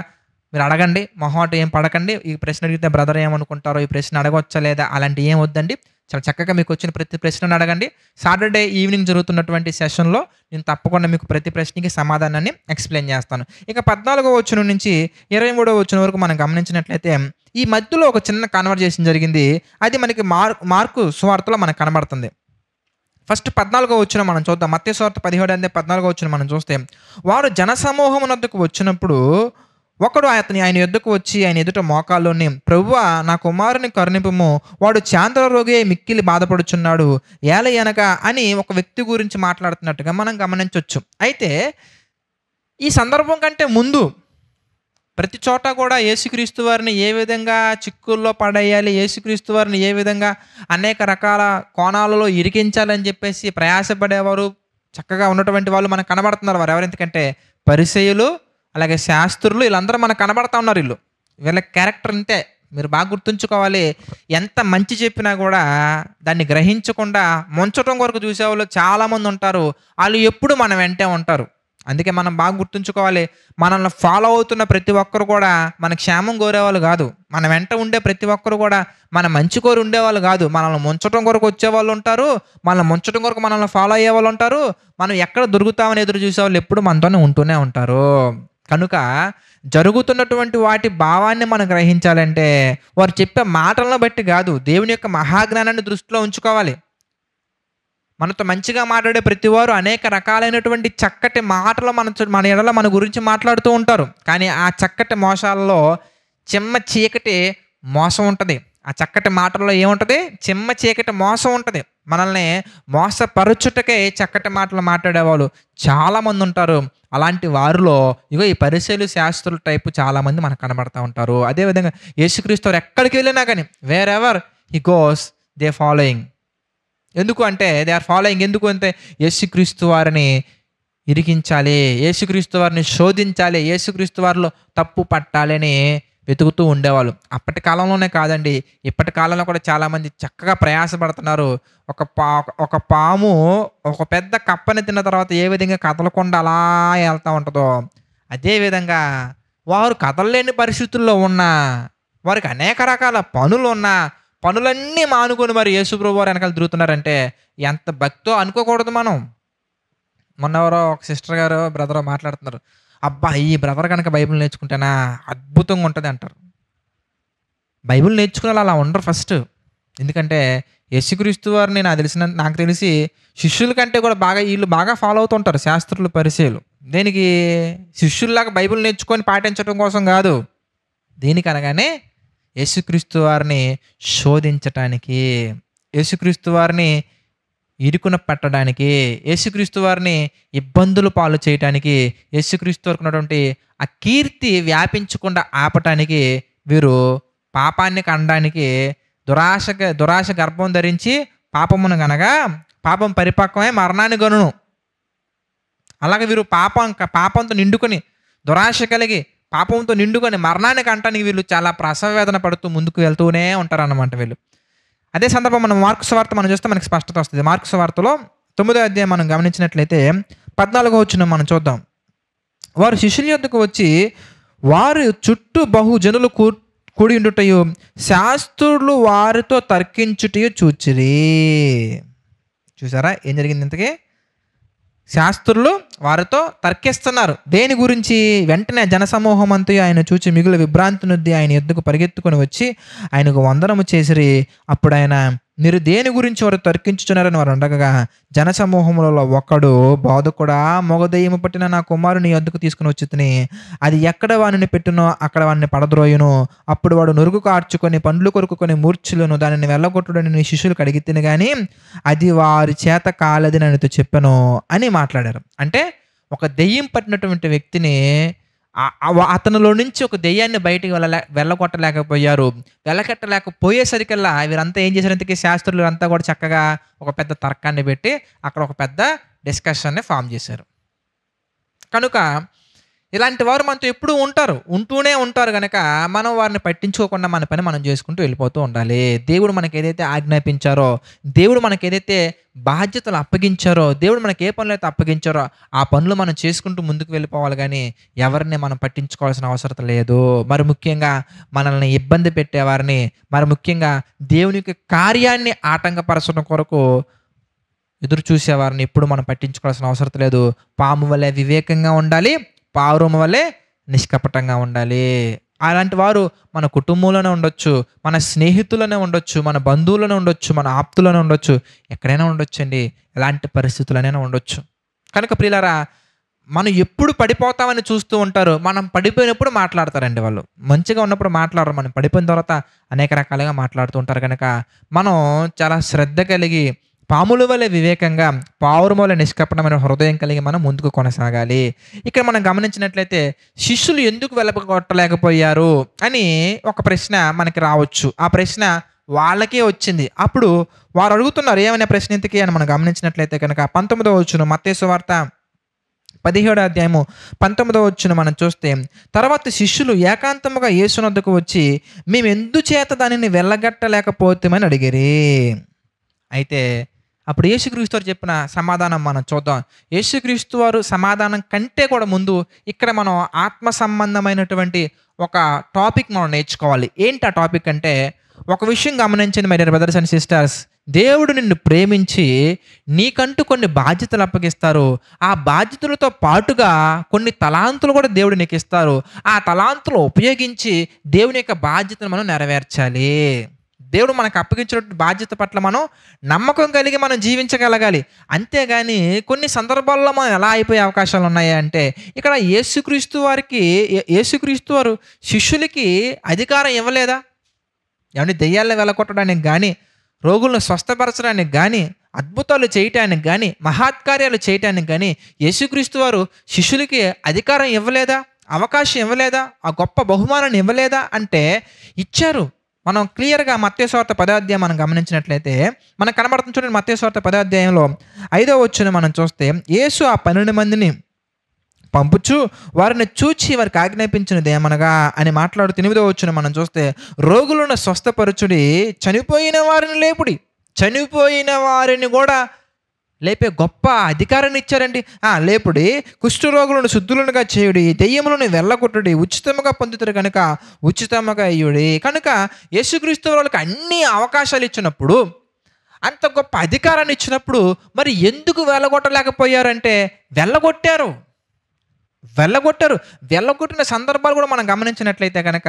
మీరు అడగండి. మొహమాట ఏం పడకండి. ఈ ప్రశ్న అడిగితే బ్రదర్ ఏమనుకుంటారో, ఈ ప్రశ్న అడగవచ్చా లేదా, అలాంటి ఏం వద్దండి. చాలా చక్కగా మీకు వచ్చిన ప్రతి ప్రశ్నను అడగండి. సాటర్డే ఈవినింగ్ జరుగుతున్నటువంటి సెషన్లో నేను తప్పకుండా మీకు ప్రతి ప్రశ్నకి సమాధానాన్ని ఎక్స్ప్లెయిన్ చేస్తాను. ఇక 14వ వచనం నుంచి 23వ వచనం వరకు మనం గమనించినట్లయితే ఈ మధ్యలో ఒక చిన్న కన్వర్జేషన్ జరిగింది. అది మనకి మార్కు సువార్తలో మనకు కనబడుతుంది. ఫస్ట్ 14వ వచనం మనం చూద్దాం. మత్తయి సువార్త 17:14వ వచనం మనం చూస్తే, వారు జనసమూహమునొద్దకు వచ్చినప్పుడు ఒకడు ఆయన యొద్దకు వచ్చి ఆయన ఎదుట మోకాల్లోని, ప్రభువా, నా కుమారుని కరుణింపుము, వాడు చాంద్ర రోగి అయి మిక్కిలి బాధపడుచున్నాడు, ఏలయనగా అని ఒక వ్యక్తి గురించి మాట్లాడుతున్నట్టుగా మనం గమనించవచ్చు. అయితే ఈ సందర్భం కంటే ముందు ప్రతి చోట కూడా యేసుక్రీస్తు వారిని ఏ విధంగా చిక్కుల్లో పడేయాలి, యేసుక్రీస్తు వారిని ఏ విధంగా అనేక రకాల కోణాలలో ఇరికించాలని చెప్పేసి ప్రయాసపడేవారు చక్కగా ఉన్నటువంటి వాళ్ళు మనకు కనబడుతున్నారు. వారు ఎవరు? ఎందుకంటే పరిసయ్యులు, అలాగే శాస్త్రులు, వీళ్ళందరూ మనకు కనబడతా ఉన్నారు. వీళ్ళ క్యారెక్టర్ అంతే. మీరు బాగా గుర్తుంచుకోవాలి. ఎంత మంచి చెప్పినా కూడా దాన్ని గ్రహించకుండా ముంచటం కొరకు చూసేవాళ్ళు చాలామంది ఉంటారు. వాళ్ళు ఎప్పుడు మన వెంటే ఉంటారు. అందుకే మనం బాగా గుర్తుంచుకోవాలి. మనల్ని ఫాలో అవుతున్న ప్రతి ఒక్కరు కూడా మన క్షేమం కోరేవాళ్ళు కాదు. మన వెంట ఉండే ప్రతి ఒక్కరు కూడా మన మంచి కోరి ఉండేవాళ్ళు కాదు. మనల్ని ముంచటం కొరకు వచ్చేవాళ్ళు ఉంటారు. మనల్ని ముంచటం కొరకు మనల్ని ఫాలో అయ్యే వాళ్ళు ఉంటారు. మనం ఎక్కడ దొరుకుతామని ఎదురు చూసేవాళ్ళు ఎప్పుడు మనతోనే ఉంటూనే ఉంటారు. కనుక జరుగుతున్నటువంటి వాటి భావాన్ని మనం గ్రహించాలంటే వారు చెప్పే మాటలను బట్టి కాదు, దేవుని యొక్క మహాజ్ఞానాన్ని దృష్టిలో ఉంచుకోవాలి. మనతో మంచిగా మాట్లాడే ప్రతి వారు అనేక రకాలైనటువంటి చక్కటి మాటలు మన ఎడల మన గురించి మాట్లాడుతూ ఉంటారు. కానీ ఆ చక్కటి మోసాలలో చిమ్మ చీకటి మోసం ఉంటుంది. ఆ చక్కటి మాటల్లో ఏముంటుంది? చిమ్మ చీకటి మోసం ఉంటుంది. మనల్ని మోసపరచుటకే చక్కటి మాటలు మాట్లాడేవాళ్ళు చాలామంది ఉంటారు. అలాంటి వారిలో ఈ పరిసయ్యులు, శాస్త్రుల టైపు చాలామంది మనకు కనబడతా ఉంటారు. అదేవిధంగా యేసుక్రీస్తు వారు ఎక్కడికి వెళ్ళినా కానీ wear ever he goes they following. ఎందుకు అంటే దే ఆర్ ఫాలోయింగ్. ఎందుకు అంటే యేసుక్రీస్తు వారిని ఇరికించాలి, యేసుక్రీస్తు వారిని శోధించాలి, యేసుక్రీస్తు వారిలో తప్పు పట్టాలని వెతుకుతూ ఉండేవాళ్ళు. అప్పటి కాలంలోనే కాదండి, ఇప్పటి కాలంలో కూడా చాలామంది చక్కగా ప్రయాసపడుతున్నారు. ఒక పాము ఒక పెద్ద కప్పని తిన్న తర్వాత ఏ విధంగా కదలకుండా అలా వెళ్తూ ఉంటుందో, అదేవిధంగా వారు కదలలేని పరిస్థితుల్లో ఉన్నా, వారికి అనేక రకాల పనులు ఉన్నా, పనులన్నీ మానుకొని మరి యేసు ప్రభువు వారు వెనకాల తిరుగుతున్నారంటే ఎంత భక్తో అనుకోకూడదు మనం. మొన్న ఎవరో ఒక సిస్టర్ గారు, బ్రదరో మాట్లాడుతున్నారు. అబ్బా! ఈ బ్రదర్ గనక బైబిల్ నేర్చుకుంటేనా అద్భుతంగా ఉంటది అంటారు. బైబిల్ నేర్చుకున్నోళ్ళు అలా ఉండరు ఫస్ట్. ఎందుకంటే యేసుక్రీస్తు వారిని నాకు తెలిసి శిష్యుల కంటే కూడా బాగా ఈళ్ళు బాగా ఫాలో అవుతుంటారు శాస్త్రులు, పరిసయ్యులు. దేనికి? శిష్యుల్లాగా బైబిల్ నేర్చుకొని పాటించడం కోసం గాదు. దేనికనగానే యేసుక్రీస్తు వారిని శోధించటానికి, యేసుక్రీస్తు వారిని ఇరుకున పెట్టడానికి, యేసుక్రీస్తు వారిని ఇబ్బందులు పాలు చేయటానికి, యేసుక్రీస్తు వరకు ఉన్నటువంటి ఆ కీర్తి వ్యాపించకుండా ఆపటానికి, వీరు పాపాన్ని కనడానికి దురాశ గర్భం ధరించి పాపమును గనగా పాపం పరిపక్వమై మరణాన్ని గనును. అలాగే వీరు పాపంతో నిండుకొని, దురాశ కలిగి పాపంతో నిండుకొని మరణాన్ని కంటానికి వీళ్ళు చాలా ప్రసవ వేదన పడుతూ ముందుకు వెళ్తూనే ఉంటారన్నమాట వీళ్ళు. అదే సందర్భం మనం మార్కు సువార్త మనం చూస్తే మనకి స్పష్టత వస్తుంది. మార్కు సువార్తలో 9వ అధ్యాయం మనం గమనించినట్లయితే 14వ వచనం మనం చూద్దాం. వారు శిష్యుల యొద్దకు వచ్చి వారి చుట్టూ బహుజనులు కూడి ఉండుటయు శాస్త్రులు వారితో తర్కించుటయు చూచిరి. చూసారా ఏం జరిగింది ఇంతకీ? శాస్త్రులు వారితో తర్కిస్తున్నారు. దేని గురించి? వెంటనే జనసమూహం అంతయు ఆయన చూచి మిగులు విభ్రాంతి నొంది ఆయన యొద్దకు పరిగెత్తుకొని వచ్చి ఆయనకు వందనము చేసిరి. అప్పుడు ఆయన, మీరు దేని గురించి వారు తర్కించుచున్నారని వారు అడగగా, జనసమూహములలో ఒకడు, బోధకుడా, మొగదెయ్యము పట్టిన నా కుమారుని యొద్దకు తీసుకుని వచ్చి అది ఎక్కడ వానిని పెట్టునో అక్కడ వాడిని పడద్రోయును. అప్పుడు వాడు నురుగు కార్చుకొని పండ్లు కొరుకుకొని మూర్ఛులను దానిని వెళ్ళగొట్టుడని నీ శిష్యులకు అడిగితేనే కానీ అది వారి చేత కాలేదని ఆయనతో చెప్పాను అని మాట్లాడారు. అంటే ఒక దెయ్యం పట్టినటువంటి వ్యక్తిని అతనిలో నుంచి ఒక దెయ్యాన్ని బయటికి వెళ్ళగొట్టలేకపోయారు. వెళ్ళగొట్టలేకపోయేసరికల్లా వీరంతా ఏం చేశారు? ఇంతకీ శాస్త్రులు అంతా కూడా చక్కగా ఒక పెద్ద తర్కాన్ని పెట్టి అక్కడ ఒక పెద్ద డిస్కషన్ని ఫామ్ చేశారు. కనుక ఇలాంటి వారు మనతో ఎప్పుడూ ఉంటూనే ఉంటారు కనుక మనం వారిని పట్టించుకోకుండా మన పని మనం చేసుకుంటూ వెళ్ళిపోతూ ఉండాలి. దేవుడు మనకి ఏదైతే ఆజ్ఞాపించారో, దేవుడు మనకి ఏదైతే బాధ్యతలు అప్పగించారో, దేవుడు మనకి ఏ పనులు అయితే అప్పగించారో ఆ పనులు మనం చేసుకుంటూ ముందుకు వెళ్ళిపోవాలి. కానీ ఎవరిని మనం పట్టించుకోవాల్సిన అవసరం లేదు. మరి ముఖ్యంగా మనల్ని ఇబ్బంది పెట్టేవారిని, మరి ముఖ్యంగా దేవుని యొక్క కార్యాన్ని ఆటంకపరచడం కొరకు ఎదురు చూసేవారిని ఎప్పుడు మనం పట్టించుకోవాల్సిన అవసరం లేదు. పాము వలె వివేకంగా ఉండాలి, పావురము వలె నిష్కపటంగా ఉండాలి. అలాంటి వారు మన కుటుంబంలోనే ఉండొచ్చు, మన స్నేహితులనే ఉండొచ్చు, మన బంధువులనే ఉండొచ్చు, మన ఆప్తులనే ఉండొచ్చు, ఎక్కడైనా ఉండొచ్చు అండి. ఎలాంటి పరిస్థితులనైనా ఉండొచ్చు. కనుక ప్రియులారా, మనం ఎప్పుడు పడిపోతామని చూస్తూ ఉంటారు. మనం పడిపోయినప్పుడు మాట్లాడతారండి వాళ్ళు. మంచిగా ఉన్నప్పుడు మాట్లాడరు. మనం పడిపోయిన తర్వాత అనేక రకాలుగా మాట్లాడుతూ ఉంటారు. కనుక మనం చాలా శ్రద్ధ కలిగి, పాముల వలె వివేకంగా, పావురం వలె నిష్కపటమైన హృదయం కలిగి మనం ముందుకు కొనసాగాలి. ఇక్కడ మనం గమనించినట్లయితే శిష్యులు ఎందుకు వెళ్ళగొట్టలేకపోయారు అని ఒక ప్రశ్న మనకి రావచ్చు. ఆ ప్రశ్న వాళ్ళకే వచ్చింది. అప్పుడు వారు అడుగుతున్నారు ఏమనే ప్రశ్న ఇంతకీ అని మనం గమనించినట్లయితే కనుక 19వ వచనం మత్తయి సువార్త 17వ అధ్యాయము 19వ వచనం మనం చూస్తే, తర్వాత శిష్యులు ఏకాంతముగా యేసునొద్దకు వచ్చి మేము ఎందుచేత దానిని వెళ్ళగట్టలేకపోతామని అడిగిరి. అయితే అప్పుడు యేసుక్రీస్తు వారు చెప్పిన సమాధానం మనం చూద్దాం. యేసుక్రీస్తు వారు సమాధానం కంటే కూడా ముందు ఇక్కడ మనం ఆత్మ సంబంధమైనటువంటి ఒక టాపిక్ మనం నేర్చుకోవాలి. ఏంటి ఆ టాపిక్ అంటే, ఒక విషయం గమనించండి my dear brothers and sisters. దేవుడు నిన్ను ప్రేమించి నీకంటూ కొన్ని బాధ్యతలు అప్పగిస్తారు. ఆ బాధ్యతలతో పాటుగా కొన్ని తలాంతులు కూడా దేవుడు నీకు ఇస్తారు. ఆ తలాంతులు ఉపయోగించి దేవుని యొక్క బాధ్యతను మనం నెరవేర్చాలి. దేవుడు మనకు అప్పగించినటువంటి బాధ్యత పట్ల మనం నమ్మకం కలిగి మనం జీవించగలగాలి. అంతేగాని కొన్ని సందర్భాల్లో మనం ఎలా అయిపోయే అవకాశాలు ఉన్నాయి అంటే, ఇక్కడ యేసుక్రీస్తు వారు శిష్యులకి అధికారం ఇవ్వలేదా? ఏమంటే దెయ్యాలను వెళ్ళగొట్టడానికి కానీ, రోగులను స్వస్థపరచడానికి కానీ, అద్భుతాలు చేయటానికి కానీ, మహత్కార్యాలు చేయటానికి కానీ యేసుక్రీస్తు వారు శిష్యులకి అధికారం ఇవ్వలేదా? అవకాశం ఇవ్వలేదా? ఆ గొప్ప బహుమానాన్ని ఇవ్వలేదా అంటే ఇచ్చారు. మనం క్లియర్గా మత్తయి సువార్త 10వ అధ్యాయం మనం గమనించినట్లయితే మనకు కనబడుతుంది. చూడండి, మత్తయి సువార్త 10వ అధ్యాయంలో 5వ వచనం మనం చూస్తే, యేసు ఆ 12 మందిని పంపుచు వారిని చూచి వారికి ఆజ్ఞాపించినది ఏమనగా అని మాట్లాడుతూ 8వ వచనం మనం చూస్తే, రోగులను స్వస్థపరచుడి, చనిపోయిన వారిని లేపుడి. చనిపోయిన వారిని కూడా లేపే గొప్ప అధికారాన్ని ఇచ్చారండి. లేపుడి, కుష్ఠరోగులను శుద్ధులనుగా చేయుడి, దెయ్యములను వెళ్ళగొట్టుడి, ఉచితముగా పొందుతారు కనుక ఉచితముగా ఇయ్యుడి. కనుక యేసుక్రీస్తు వాళ్ళకి అన్ని అవకాశాలు ఇచ్చినప్పుడు అంత గొప్ప అధికారాన్ని ఇచ్చినప్పుడు మరి ఎందుకు వెళ్ళగొట్టలేకపోయారంటే వెళ్ళగొట్టారు. వెళ్ళగొట్టారు. వెళ్ళగొట్టిన సందర్భాలు కూడా మనం గమనించినట్లయితే గనక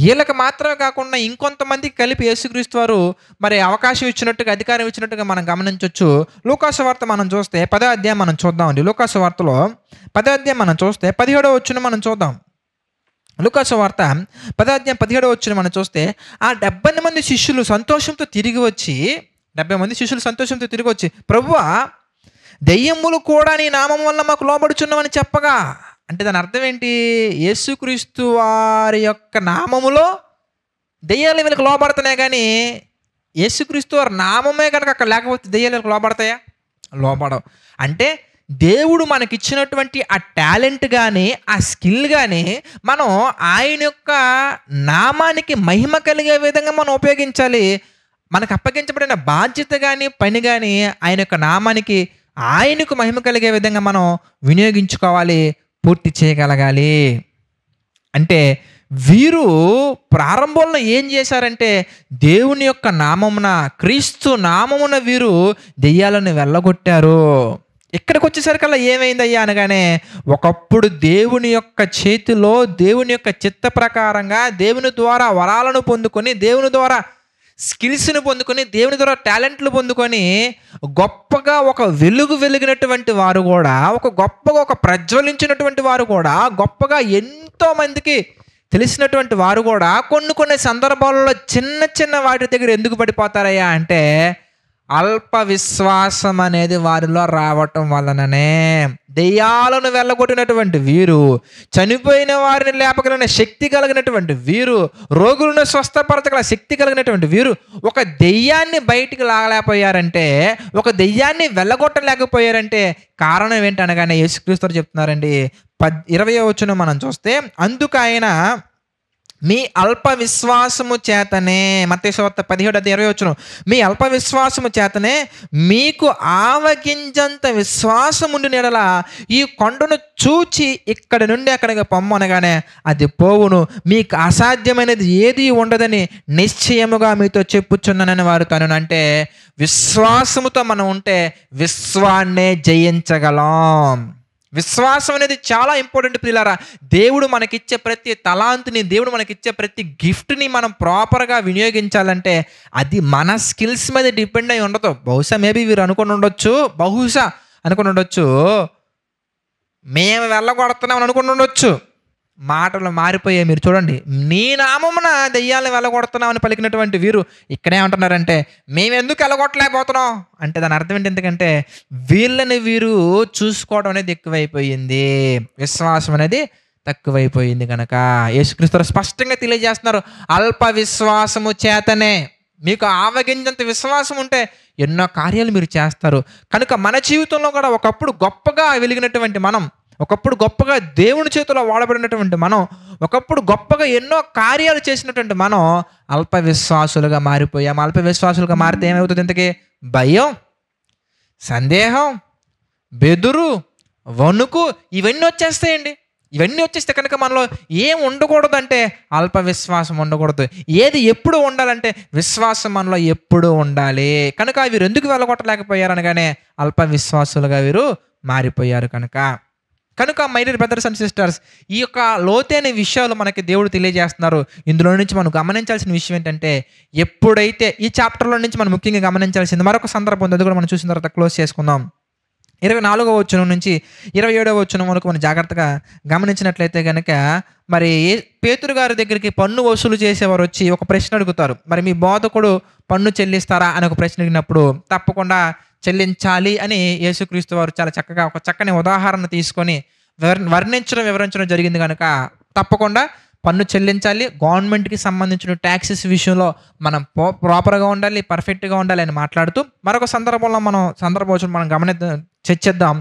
వీళ్ళకి మాత్రమే కాకుండా ఇంకొంతమందికి కలిపి యేసుక్రీస్తు వారు మరి అవకాశం ఇచ్చినట్టుగా, అధికారం ఇచ్చినట్టుగా మనం గమనించొచ్చు. లూకాసు వార్త మనం చూస్తే 10వ అధ్యాయం మనం చూద్దామండి. లూకాసు వార్తలో 10వ అధ్యాయం మనం చూస్తే 17వ వచనం మనం చూద్దాం. లూకాసు వార్త 10వ అధ్యాయం 17వ వచనం మనం చూస్తే ఆ 70 మంది శిష్యులు సంతోషంతో తిరిగి వచ్చి 70 మంది శిష్యులు సంతోషంతో తిరిగి వచ్చి, ప్రభువా, దెయ్యములు కూడా నీ నామం వల్ల మాకు లోబడుచున్నామని చెప్పగా, అంటే దాని అర్థం ఏంటి? యేసుక్రీస్తు వారి యొక్క నామములో దెయ్యాలు వీళ్ళకి లోబడుతున్నాయి, కానీ యేసుక్రీస్తు వారి నామమే కనుక అక్కడ లేకపోతే దెయ్యాలు వీళ్ళకి లోబడతాయా? లోబడవు. అంటే దేవుడు మనకిచ్చినటువంటి ఆ టాలెంట్ కానీ, ఆ స్కిల్ కానీ మనం ఆయన యొక్క నామానికి మహిమ కలిగే విధంగా మనం ఉపయోగించాలి. మనకు అప్పగించబడిన బాధ్యత కానీ, పని కానీ ఆయన యొక్క నామానికి, ఆయనకు మహిమ కలిగే విధంగా మనం వినియోగించుకోవాలి, పూర్తి చేయగలగాలి. అంటే వీరు ప్రారంభంలో ఏం చేశారంటే దేవుని యొక్క నామమున, క్రీస్తు నామమున వీరు దెయ్యాలను వెళ్ళగొట్టారు. ఇక్కడికి వచ్చేసరికల్లా ఏమైందయ్యా అనగానే, ఒకప్పుడు దేవుని యొక్క చేతిలో, దేవుని యొక్క చిత్త ప్రకారంగా, దేవుని ద్వారా వరాలను పొందుకొని, దేవుని ద్వారా స్కిల్స్ని పొందుకొని, దేవుని ద్వారా టాలెంట్లు పొందుకొని గొప్పగా ఒక వెలిగినటువంటి వారు కూడా, గొప్పగా ఒక ప్రజ్వలించినటువంటి వారు కూడా, గొప్పగా ఎంతోమందికి తెలిసినటువంటి వారు కూడా కొన్ని సందర్భాలలో చిన్న చిన్న వాటి దగ్గర ఎందుకు పడిపోతారయ్యా అంటే అల్ప విశ్వాసం అనేది వారిలో రావటం వలననే. దెయ్యాలను వెళ్ళగొట్టినటువంటి వీరు, చనిపోయిన వారిని లేపగలిగిన శక్తి కలిగినటువంటి వీరు, రోగులను స్వస్థపరచగల శక్తి కలిగినటువంటి వీరు ఒక దెయ్యాన్ని బయటికి లాగలేకపోయారంటే, ఒక దెయ్యాన్ని వెళ్ళగొట్టలేకపోయారంటే కారణం ఏంటనగానే యేసుక్రీస్తు చెప్తున్నారండి. 20వ వచనం మనం చూస్తే, అందుకు ఆయన మీ అల్ప విశ్వాసము చేతనే, మత్తయి సువార్త 17:20 వచనం, మీ అల్ప విశ్వాసము చేతనే మీకు ఆవగింజంత విశ్వాసముండి నెడల ఈ కొండను చూచి ఇక్కడి నుండి అక్కడికి పొమ్మనగానే అది పోవును, మీకు అసాధ్యమైనది ఏది ఉండదని నిశ్చయముగా మీతో చెప్పుచున్నానని వారు తను. అంటే విశ్వాసముతో మనం ఉంటే విశ్వాన్నే జయించగలం. విశ్వాసం అనేది చాలా ఇంపార్టెంట్ ప్రియులారా. దేవుడు మనకిచ్చే ప్రతి తలాంతుని, దేవుడు మనకిచ్చే ప్రతి గిఫ్ట్ని మనం ప్రాపర్గా వినియోగించాలంటే అది మన స్కిల్స్ మీద డిపెండ్ అయి ఉండదు. బహుశా మేబీ వీరు అనుకుని ఉండొచ్చు మేము వెళ్ళగొడుతున్నామని అనుకుని ఉండొచ్చు. మాటలు మారిపోయాయి. మీరు చూడండి, నీ నామమున దెయ్యాలను వెళ్ళగొడుతున్నామని పలికినటువంటి వీరు ఇక్కడే ఉంటున్నారంటే మేము ఎందుకు వెళ్ళగొట్టలేకపోతున్నాం అంటే దాని అర్థం ఏంటి? ఎందుకంటే వీళ్ళని వీరు చూసుకోవడం అనేది ఎక్కువైపోయింది, విశ్వాసం అనేది తక్కువైపోయింది. కనుక యేసుక్రీస్తు స్పష్టంగా తెలియజేస్తున్నారు, అల్ప విశ్వాసము చేతనే. మీకు ఆవగింజంత విశ్వాసం ఉంటే ఎన్నో కార్యాలు మీరు చేస్తారు. కనుక మన జీవితంలో కూడా ఒకప్పుడు గొప్పగా వెలిగినటువంటి మనం, ఒకప్పుడు గొప్పగా దేవుని చేతిలో వాడబడినటువంటి మనం, ఒకప్పుడు గొప్పగా ఎన్నో కార్యాలు చేసినటువంటి మనం అల్ప విశ్వాసులుగా మారిపోయాం. అల్ప విశ్వాసులుగా మారితే ఏమవుతుంది? ఇంతకీ భయం, సందేహం, బెదురు, వణుకు ఇవన్నీ వచ్చేస్తాయండి. ఇవన్నీ వచ్చేస్తే కనుక మనలో ఏం ఉండకూడదు అంటే అల్ప విశ్వాసం ఉండకూడదు. ఏది ఎప్పుడు ఉండాలంటే విశ్వాసం మనలో ఎప్పుడు ఉండాలి. కనుక వీరు ఎందుకు వెళ్ళగొట్టలేకపోయారు అనగానే అల్ప విశ్వాసులుగా వీరు మారిపోయారు. కనుక my dear brothers and sisters, ఈ యొక్క లోతైన విషయాలు మనకి దేవుడు తెలియజేస్తున్నారు. ఇందులో నుంచి మనం గమనించాల్సిన విషయం ఏంటంటే, ఎప్పుడైతే ఈ చాప్టర్లో నుంచి మనం ముఖ్యంగా గమనించాల్సింది మరొక సందర్భం ఉంది, అది కూడా మనం చూసిన తర్వాత క్లోజ్ చేసుకుందాం. 24వ వచనం నుంచి 27వ వచనం వరకు మనం జాగ్రత్తగా గమనించినట్లయితే కనుక, మరి పేతురు గారి దగ్గరికి పన్ను వసూలు చేసేవారు వచ్చి ఒక ప్రశ్న అడుగుతారు. మరి మీ బోధకుడు పన్ను చెల్లిస్తారా అని ఒక ప్రశ్న అడిగినప్పుడు తప్పకుండా చెల్లించాలి అని యేసుక్రీస్తు వారు చాలా చక్కగా ఒక చక్కని ఉదాహరణ తీసుకొని వివరించడం జరిగింది. కనుక తప్పకుండా పన్ను చెల్లించాలి, గవర్నమెంట్కి సంబంధించిన ట్యాక్సెస్ విషయంలో మనం ప్రాపర్గా ఉండాలి, పర్ఫెక్ట్గా ఉండాలి అని మాట్లాడుతూ మరొక సందర్భంలో మనం చర్చిద్దాం.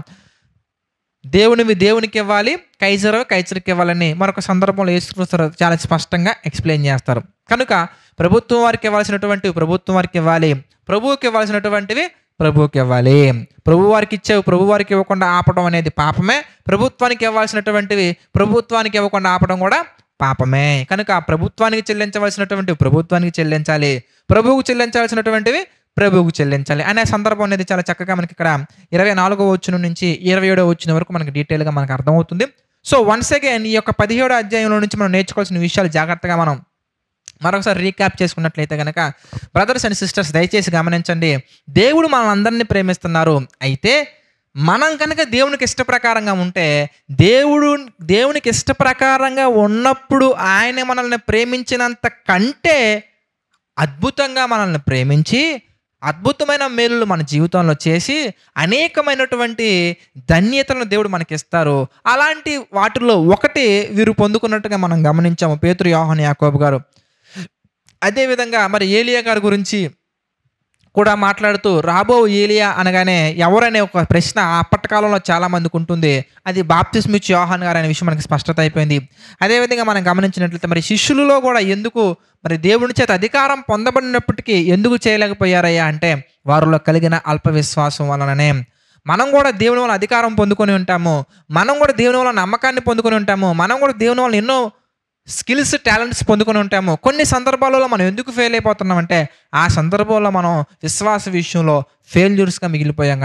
దేవునికి ఇవ్వాలి, కైసరుకి ఇవ్వాలని మరొక సందర్భంలో యేసుక్రీస్తు చాలా స్పష్టంగా ఎక్స్ప్లెయిన్ చేస్తారు. కనుక ప్రభుత్వం వారికి ఇవ్వాల్సినటువంటివి ప్రభుత్వం వారికి ఇవ్వాలి, ప్రభువుకి ఇవ్వాల్సినటువంటివి ప్రభువుకి ఇవ్వాలి. ప్రభు వారికి ఇచ్చేవి ప్రభు వారికి ఇవ్వకుండా ఆపడం అనేది పాపమే, ప్రభుత్వానికి ఇవ్వాల్సినటువంటివి ప్రభుత్వానికి ఇవ్వకుండా ఆపడం కూడా పాపమే. కనుక ప్రభుత్వానికి చెల్లించవలసినటువంటివి ప్రభుత్వానికి చెల్లించాలి, ప్రభువుకు చెల్లించాల్సినటువంటివి ప్రభువుకు చెల్లించాలి అనే సందర్భం అనేది చాలా చక్కగా మనకి ఇక్కడ 24వ వచనం నుంచి 27వ వచనం వరకు మనకి డీటెయిల్‌గా మనకు అర్థమవుతుంది. సో, వన్స్ అగైన్ ఈ యొక్క 17వ అధ్యాయంలో నుంచి మనం నేర్చుకోవాల్సిన విషయాలు జాగ్రత్తగా మనం మరొకసారి రీక్యాప్ చేసుకున్నట్లయితే గనక, బ్రదర్స్ అండ్ సిస్టర్స్ దయచేసి గమనించండి. దేవుడు మనల్నందరిని ప్రేమిస్తున్నారు. అయితే మనం కనుక దేవునికి ఇష్ట ప్రకారంగా ఉంటే, దేవునికి ఇష్ట ప్రకారంగా ఉన్నప్పుడు ఆయన మనల్ని ప్రేమించినంత కంటే అద్భుతంగా మనల్ని ప్రేమించి, అద్భుతమైన మేలులు మన జీవితంలో చేసి, అనేకమైనటువంటి ధన్యతలను దేవుడు మనకిస్తారు. అలాంటి వాటిల్లో ఒకటి వీరు పొందుకున్నట్టుగా మనం గమనించాము. పేతురు, యోహాను, యాకోబు గారు. అదేవిధంగా మరి ఏలియా గారి గురించి కూడా మాట్లాడుతూ, రాబో ఏలియా అనగానే ఎవరనే ఒక ప్రశ్న అప్పటి కాలంలో చాలామందికి ఉంటుంది. అది బాప్తిస్మిచ్చు యోహాను గారు అనే విషయం మనకి స్పష్టత అయిపోయింది. అదేవిధంగా మనం గమనించినట్లయితే మరి శిష్యులలో కూడా ఎందుకు మరి దేవుని చేత అధికారం పొందబడినప్పటికీ ఎందుకు చేయలేకపోయారయ్యా అంటే, వారిలో కలిగిన అల్ప విశ్వాసం వలననే. మనం కూడా దేవుని వల్ల అధికారం పొందుకొని ఉంటాము. మనం కూడా దేవుని వల్ల నమ్మకాన్ని పొందుకొని ఉంటాము. మనం కూడా దేవుని వల్ల ఎన్నో స్కిల్స్, టాలెంట్స్ పొందుకొని ఉంటాము. కొన్ని సందర్భాలలో మనం ఎందుకు ఫెయిల్ అయిపోతున్నామంటే, ఆ సందర్భంలో మనం విశ్వాస విషయంలో ఫెయిల్యూర్స్‌గా మిగిలిపోయాం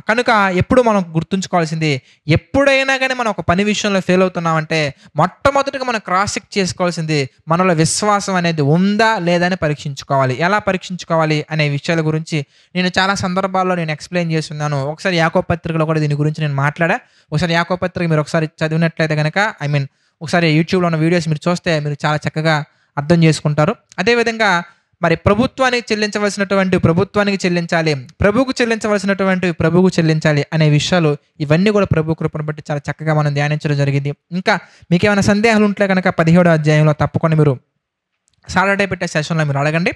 కనుక ఎప్పుడు మనం గుర్తుంచుకోవాల్సింది, ఎప్పుడైనా కానీ మనం ఒక పని విషయంలో ఫెయిల్ అవుతున్నామంటే, మొట్టమొదటిగా మనం క్రాస్ చెక్ చేసుకోవాల్సింది మనలో విశ్వాసం అనేది ఉందా లేదా అని పరీక్షించుకోవాలి. ఎలా పరీక్షించుకోవాలి అనే విషయాల గురించి నేను చాలా సందర్భాల్లో ఎక్స్‌ప్లెయిన్ చేస్తున్నాను. ఒకసారి యాకోబు పత్రికలో కూడా దీని గురించి నేను మాట్లాడా. ఒకసారి యాకోబు పత్రిక మీరు ఒకసారి చదివినట్లయితే గనక, ఒకసారి యూట్యూబ్‌లో ఉన్న వీడియోస్ మీరు చూస్తే మీరు చాలా చక్కగా అర్థం చేసుకుంటారు. అదేవిధంగా మరి ప్రభుత్వానికి చెల్లించవలసినటువంటి ప్రభుత్వానికి చెల్లించాలి, ప్రభువుకు చెల్లించవలసినటువంటి ప్రభువుకు చెల్లించాలి అనే విషయాలు ఇవన్నీ కూడా ప్రభు కృపను బట్టి చాలా చక్కగా మనం ధ్యానించడం జరిగింది. ఇంకా మీకేమైనా సందేహాలు ఉంటే కనుక 17వ అధ్యాయంలో తప్పకుండా మీరు సాటర్డే పెట్టే సెషన్‌లో మీరు అడగండి.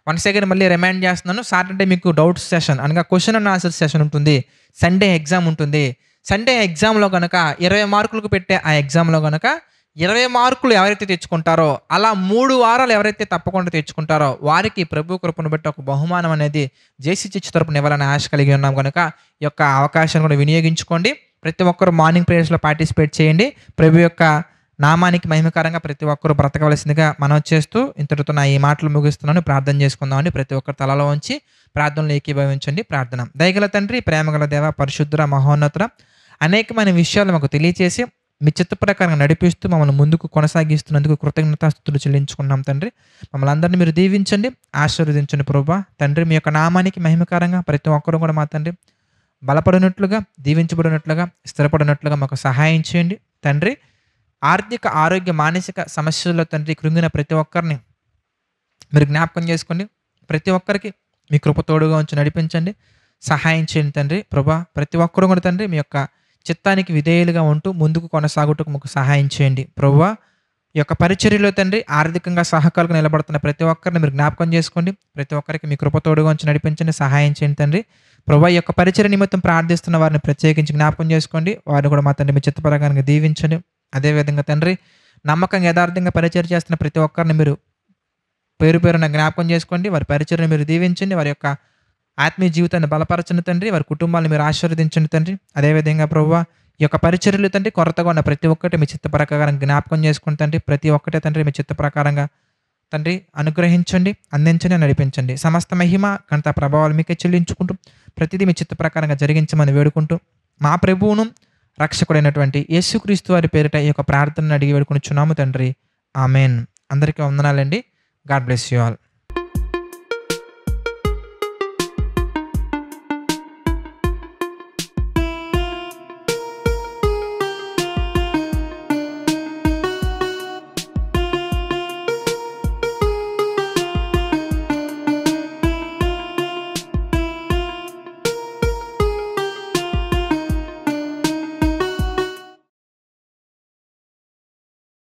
వన్స్ అగైన్ మళ్ళీ రిమైండ్ చేస్తున్నాను. సాటర్డే మీకు డౌట్స్ సెషన్ అనగా క్వెషన్ అండ్ ఆన్సర్ సెషన్ ఉంటుంది. సండే ఎగ్జామ్ ఉంటుంది. సండే ఎగ్జామ్‌లో గనక 20 మార్కులకు పెట్టే ఆ ఎగ్జామ్‌లో గనక 20 మార్కులు ఎవరైతే తెచ్చుకుంటారో, అలా 3 వారాలు ఎవరైతే తప్పకుండా తెచ్చుకుంటారో వారికి ప్రభు కృపను బట్టి ఒక బహుమానం అనేది జేసీ చర్చ్ తరపున ఇవ్వాలని ఆశ కలిగి ఉన్నాం కనుక ఈ యొక్క అవకాశాన్ని కూడా వినియోగించుకోండి. ప్రతి ఒక్కరు మార్నింగ్ ప్రేయర్స్‌లో పార్టిసిపేట్ చేయండి. ప్రభు యొక్క నామానికి మహిమకరంగా ప్రతి ఒక్కరు బ్రతకవలసిందిగా మనవి చేస్తూ ఇంతటితో నా ఈ మాటలు ముగిస్తున్నాను. ప్రార్థన చేసుకుందామని ప్రతి ఒక్కరు తలలో ఉంచి ప్రార్థనలో ఏకీభవించండి. ప్రార్థన. దయగల తండ్రి, ప్రేమగల దేవ, పరిశుద్ధుర, మహోన్నతుడ, అనేకమైన విషయాలు మాకు తెలియచేసి మీ చిత్త ప్రకారంగా నడిపిస్తూ మమ్మల్ని ముందుకు కొనసాగిస్తున్నందుకు కృతజ్ఞతాస్తుతులు చెల్లించుకున్నాం తండ్రి. మమ్మల్ని అందరినీ మీరు దీవించండి, ఆశీర్వదించండి ప్రభువా. తండ్రి, మీ యొక్క నామానికి మహిమకరంగా ప్రతి ఒక్కరు కూడా మా తండ్రి బలపడినట్లుగా, దీవించబడినట్లుగా, స్థిరపడినట్లుగా మాకు సహాయం చేయండి తండ్రి. ఆర్థిక, ఆరోగ్య, మానసిక సమస్యల్లో తండ్రి కృంగిన ప్రతి ఒక్కరిని మీరు జ్ఞాపకం చేసుకోండి. ప్రతి ఒక్కరికి మీ కృప తోడుగా ఉంచి నడిపించండి, సహాయం చేయండి తండ్రి. ప్రభా, ప్రతి ఒక్కరు కూడా తండ్రి మీ యొక్క చిత్తానికి విధేయులుగా ఉంటూ ముందుకు కొనసాగుటకు మాకు సహాయం చేయండి ప్రభువా. ఈ యొక్క పరిచర్యలో తండ్రి ఆర్థికంగా సహకారులుగా నిలబడుతున్న ప్రతి ఒక్కరిని మీరు జ్ఞాపకం చేసుకోండి. ప్రతి ఒక్కరికి మీ కృప తోడుగా ఉంచి నడిపించండి, సహాయం చేయండి తండ్రి. ప్రభువా, ఈ యొక్క పరిచర్య నిమిత్తం ప్రార్థిస్తున్న వారిని ప్రత్యేకించి జ్ఞాపకం చేసుకోండి. వారిని కూడా మా తండ్రి మీ చిత్త ప్రకారంగా దీవించండి. అదేవిధంగా తండ్రి, నమ్మకంగా యథార్థంగా పరిచర్య చేస్తున్న ప్రతి ఒక్కరిని మీరు పేరు పేరున జ్ఞాపకం చేసుకోండి. వారి పరిచర్యను మీరు దీవించండి. వారి యొక్క ఆత్మీయ జీవితాన్ని బలపరచండి తండ్రి. వారి కుటుంబాలను మీరు ఆశీర్వదించండి తండ్రి. అదేవిధంగా ప్రభువా, ఈ యొక్క పరిచర్యలు తండ్రి కొరతగా ఉన్న ప్రతి ఒక్కటి మీ చిత్త ప్రకారం జ్ఞాపకం చేసుకుని తండ్రి, ప్రతి ఒక్కటే తండ్రి మీ చిత్త ప్రకారంగా తండ్రి అనుగ్రహించండి, అందించండి, నడిపించండి. సమస్త మహిమ, ఘనత, ప్రభావాలు మీకే చెల్లించుకుంటూ ప్రతిదీ మీ చిత్త ప్రకారంగా జరిగించమని వేడుకుంటూ మా ప్రభువును రక్షకుడైనటువంటి యేసుక్రీస్తు వారి పేరిట ఈ యొక్క ప్రార్థనను అడిగి వేడుకొనుచున్నాము తండ్రి. ఆమెన్. అందరికీ వందనాలండి. God bless you all.